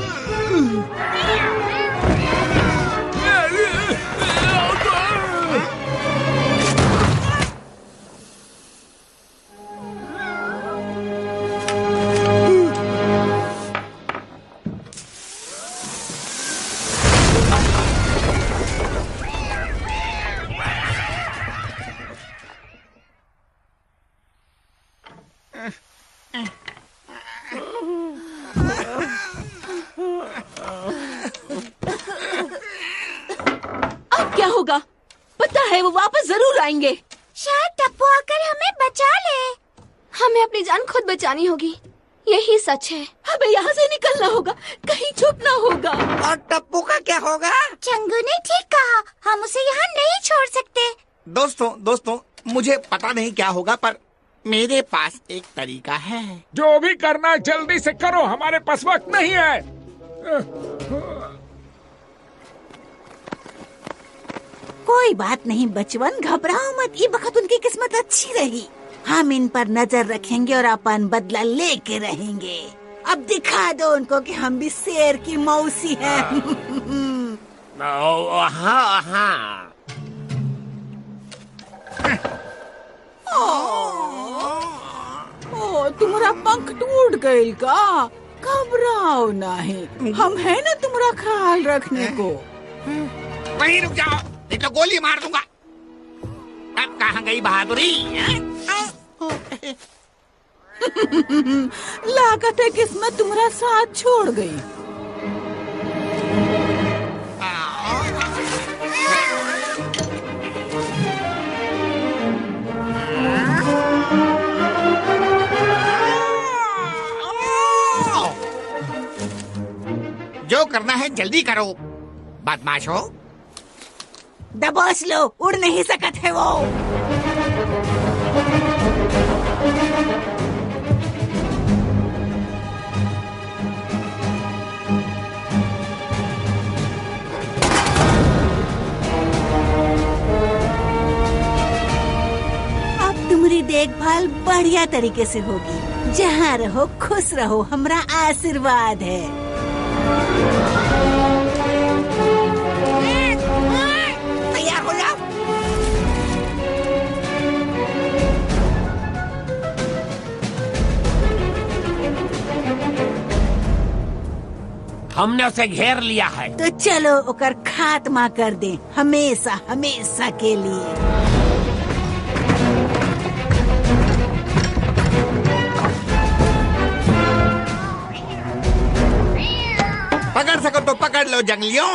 अब क्या होगा? पता है वो वापस जरूर आएंगे। शायद टप्पू आकर हमें बचा ले। हमें अपनी जान खुद बचानी होगी, यही सच है। हमें यहाँ से निकलना होगा, कहीं छुपना होगा। और टप्पू का क्या होगा? चंगू ने ठीक कहा, हम उसे यहाँ नहीं छोड़ सकते। दोस्तों, मुझे पता नहीं क्या होगा, पर मेरे पास एक तरीका है। जो भी करना है जल्दी से करो, हमारे पास वक्त नहीं है। कोई बात नहीं बचवन, घबराओ मत। ये वक्त उनकी किस्मत अच्छी रही। हम इन पर नजर रखेंगे और अपन बदला लेके रहेंगे। अब दिखा दो उनको कि हम भी शेर की मौसी हैं। हाँ हाँ। ओ, तुम्हारा पंख टूट गई का? घबराओ नहीं, हम है ना तुम्हारा ख्याल रखने को। वहीं रुक जाओ, नहीं तो गोली मार दूंगा। अब कहाँ गई बहादुरी? लागत है किस्मत तुम्हारा साथ छोड़ गई। जो करना है जल्दी करो, बदमाशो। दबोच लो, उड़ नहीं सकते है वो। अब तुम्हारी देखभाल बढ़िया तरीके से होगी। जहाँ रहो खुश रहो, हमारा आशीर्वाद है। तैयार हो जाओ। हमने उसे घेर लिया है। तो चलो ओकर खात्मा कर दे, हमेशा हमेशा के लिए। पकड़ सको तो पकड़ लो जंगलियों।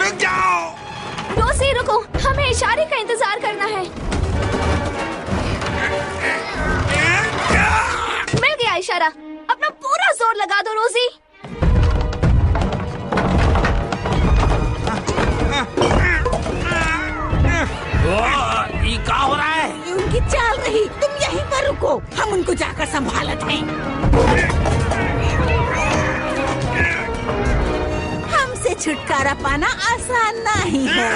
रुक जाओ। रोसी रुको, हमें इशारे का इंतजार करना है। मिल गया इशारा, अपना पूरा जोर लगा दो रोसी। ये क्या हो रहा है? ये उनकी चाल रही, तुम यहीं पर रुको, हम उनको जाकर संभालते हैं। हमसे छुटकारा पाना आसान नहीं है।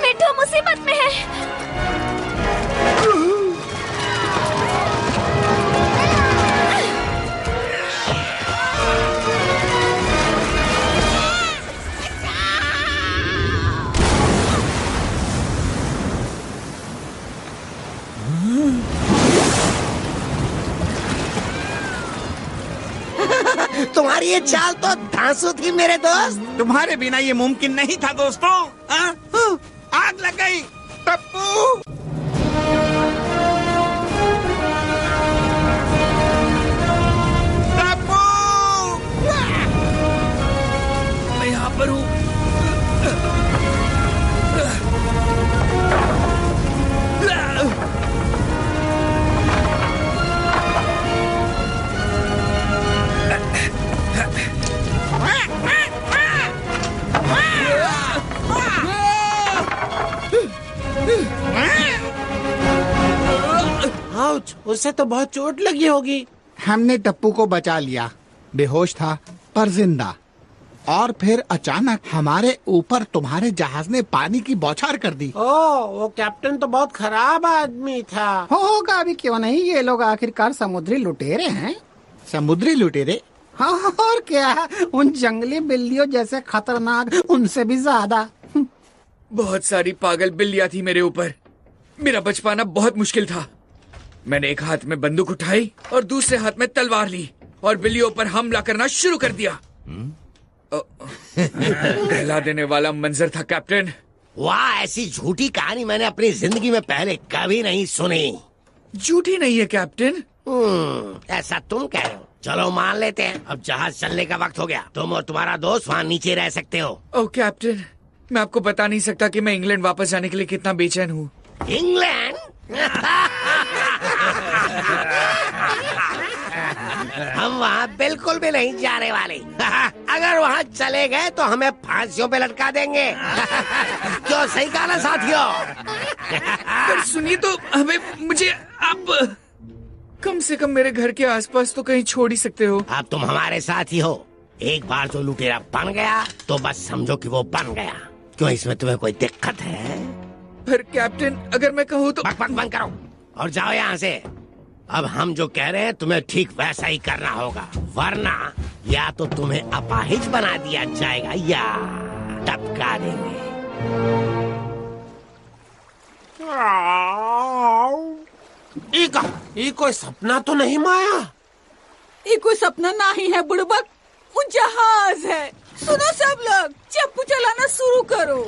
मिठू मुसीबत में है। तुम्हारी ये चाल तो धांसू थी मेरे दोस्त। तुम्हारे बिना ये मुमकिन नहीं था दोस्तों। आग लग गई। टप्पू, टप्पू, मैं यहाँ पर हूँ। उसे तो बहुत चोट लगी होगी। हमने टप्पू को बचा लिया, बेहोश था पर जिंदा। और फिर अचानक हमारे ऊपर तुम्हारे जहाज ने पानी की बौछार कर दी। वो कैप्टन तो बहुत खराब आदमी था। होगा भी क्यों नहीं, ये लोग आखिरकार समुद्री लुटेरे हैं। समुद्री लुटेरे? हाँ, और क्या, उन जंगली बिल्लियों जैसे खतरनाक, उनसे भी ज्यादा। बहुत सारी पागल बिल्लियां थी मेरे ऊपर। मेरा बच पाना बहुत मुश्किल था। मैंने एक हाथ में बंदूक उठाई और दूसरे हाथ में तलवार ली और बिल्लियों पर हमला करना शुरू कर दिया। दहला देने वाला मंजर था कैप्टन। वाह, ऐसी झूठी कहानी मैंने अपनी जिंदगी में पहले कभी नहीं सुनी। झूठी नहीं है कैप्टन। ऐसा तुम कह रहे हो। चलो मान लेते हैं, अब जहाज चलने का वक्त हो गया। तुम और तुम्हारा दोस्त वहाँ नीचे रह सकते हो। ओह कैप्टन, मैं आपको बता नहीं सकता कि मैं इंग्लैंड वापस जाने के लिए कितना बेचैन हूँ। इंग्लैंड? हम वहाँ बिल्कुल भी नहीं जाने वाले। अगर वहाँ चले गए तो हमें फांसियों पे लटका देंगे। क्यों, सही कहा ना साथियों? पर सुनिए तो, हमें मुझे आप कम से कम मेरे घर के आसपास तो कहीं छोड़ ही सकते हो। अब तुम हमारे साथ ही हो। एक बार जो लुटेरा बन गया तो बस समझो कि वो बन गया। क्यों, इसमें तुम्हें कोई दिक्कत है? पर कैप्टन, अगर मैं कहूँ तो। बक बंद करो और जाओ यहाँ से। अब हम जो कह रहे हैं तुम्हें ठीक वैसा ही करना होगा, वरना या तो तुम्हें अपाहिज बना दिया जाएगा या टपका देंगे। ये कोई सपना तो नहीं माया? ये कोई सपना नहीं है बुड़बक, वो जहाज है। सुनो सब लोग, चप्पू चलाना शुरू करो।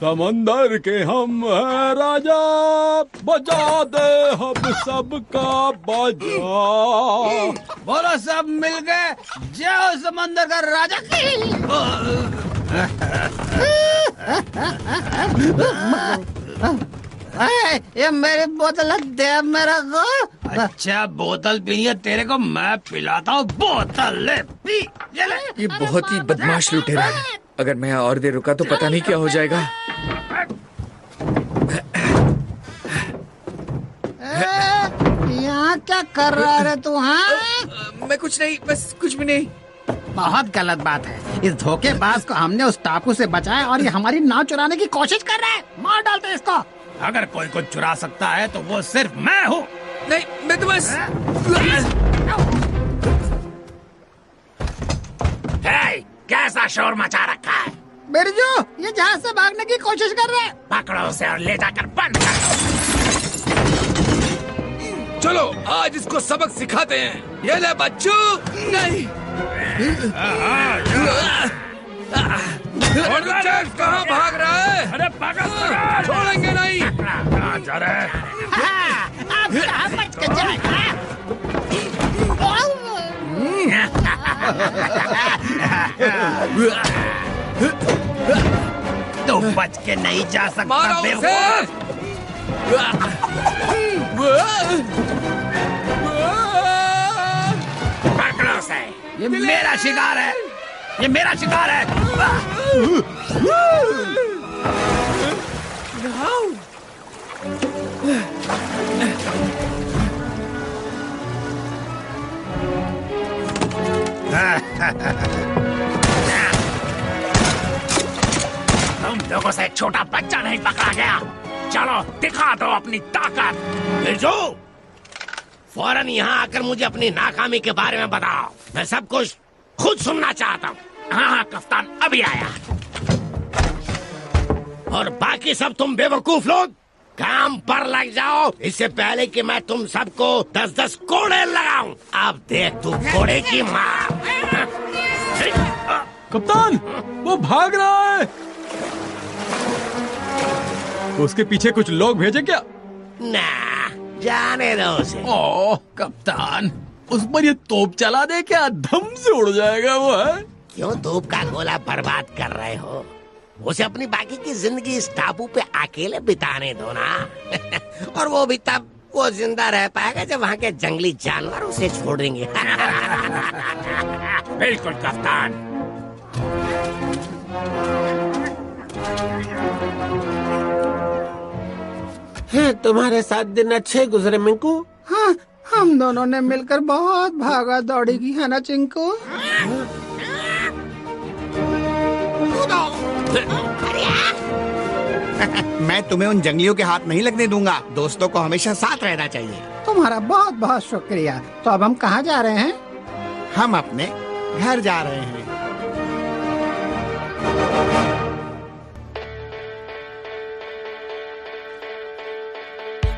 समंदर के हम है राजा, बजा दे हम सबका बाजा। बोलो सब मिल गए, जय समंदर का राजा की। ये मेरी बोतल दे मेरा को। अच्छा बोतल पी है तेरे को, मैं पिलाता हूँ। बोतल ले पी। ये बहुत ही बदमाश लुटेरा है। अगर मैं यहाँ और देर रुका तो पता नहीं क्या हो जाएगा। यहाँ क्या कर रहा है तू? हाँ, मैं कुछ नहीं, बस कुछ भी नहीं। बहुत गलत बात है। इस धोखेबाज को हमने उस टापू से बचाया और ये हमारी नाव चुराने की कोशिश कर रहा है। मार डालते इसको। अगर कोई को चुरा सकता है तो वो सिर्फ मैं हूँ। नहीं, मैं तो बस। हे, कैसा शोर मचा रखा है? बिरजू, ये जहाज से भागने की कोशिश कर रहा है। पकड़ो उसे और ले जाकर बंद कर दो। चलो आज इसको सबक सिखाते हैं। ये ले बच्चों। नहीं। कहाँ भाग रहा है? अरे पागल, छोड़ेंगे नहीं। कहाँ जा रहा है? अब कहाँ बच के जाएगा? तो बच के नहीं जा सकता। मारो उसे। पकड़ो उसे। ये मेरा शिकार है, ये मेरा शिकार है। तुम लोगों से छोटा बच्चा नहीं पकड़ा गया। चलो दिखा दो अपनी ताकत। बिरजू, फौरन यहाँ आकर मुझे अपनी नाकामी के बारे में बताओ। मैं सब कुछ खुद सुनना चाहता हूँ। हाँ हाँ कप्तान, अभी आया। और बाकी सब तुम बेवकूफ लोग काम पर लग जाओ, इससे पहले कि मैं तुम सबको 10-10 कोड़े लगाऊं। अब देख तू कोड़े की मार। कप्तान, वो भाग रहा है। उसके पीछे कुछ लोग भेजे क्या? ना, जाने दो उसे। ओ कप्तान, उस पर ये तोप चला दे, क्या धम से उड़ जाएगा वो है? क्यों तोप का गोला बर्बाद कर रहे हो? उसे अपनी बाकी की जिंदगी इस टापू पे अकेले बिताने दो ना। और वो भी तब वो जिंदा रह पाएगा जब वहाँ के जंगली जानवर उसे छोड़ेंगे। बिल्कुल कप्तान। तुम्हारे साथ दिन अच्छे गुजरे मिंकू? हाँ, हम दोनों ने मिलकर बहुत भागा दौड़ी की है ना चिंकू? मैं तुम्हें उन जंगलियों के हाथ नहीं लगने दूंगा। दोस्तों को हमेशा साथ रहना चाहिए। तुम्हारा बहुत बहुत शुक्रिया। तो अब हम कहाँ जा रहे हैं? हम अपने घर जा रहे हैं।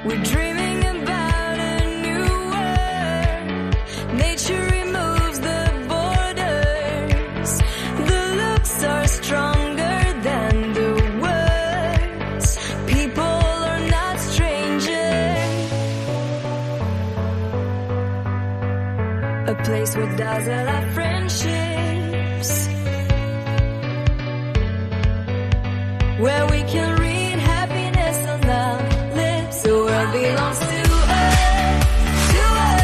We're dreaming about a new world. Nature removes the borders. The looks are stronger than the words. People are not strangers. A place where dazzle our friendships. Where we can read happiness on love. The world belongs to us, to us.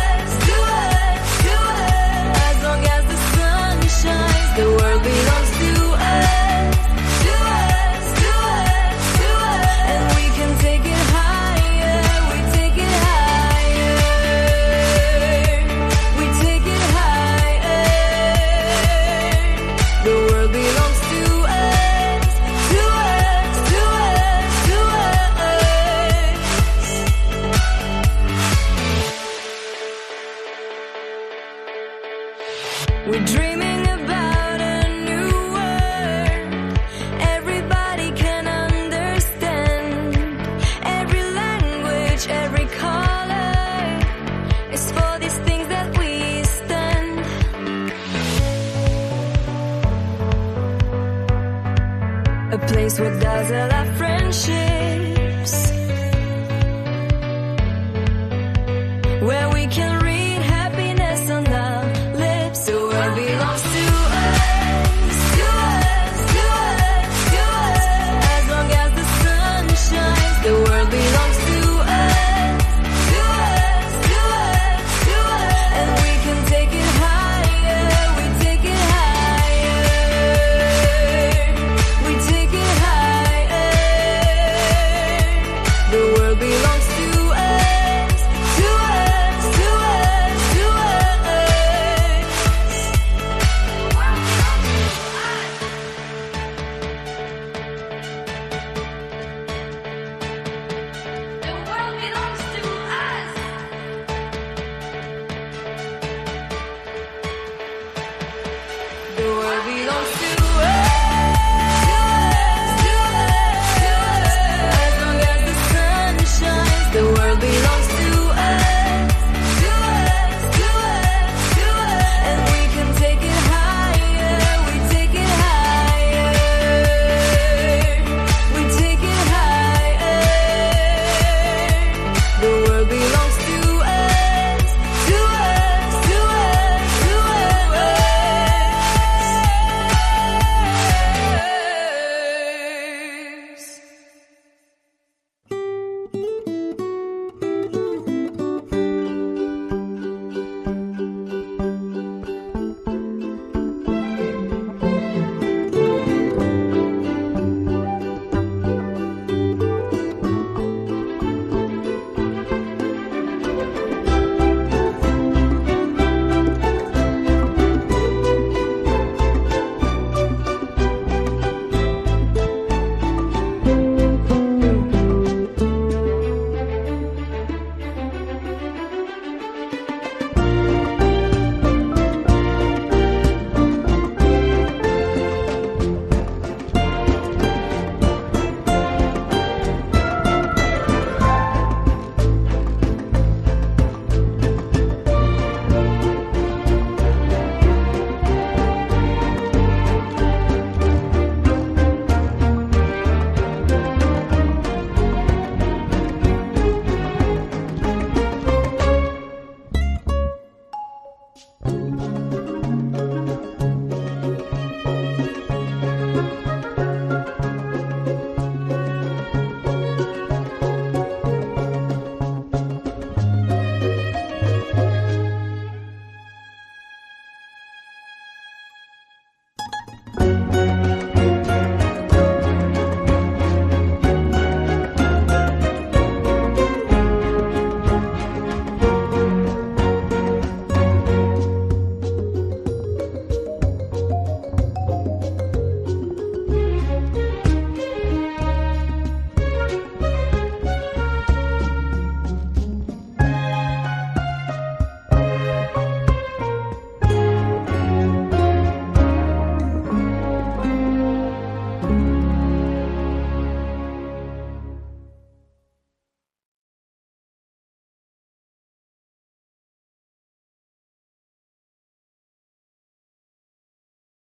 A place where dazzle our friendship.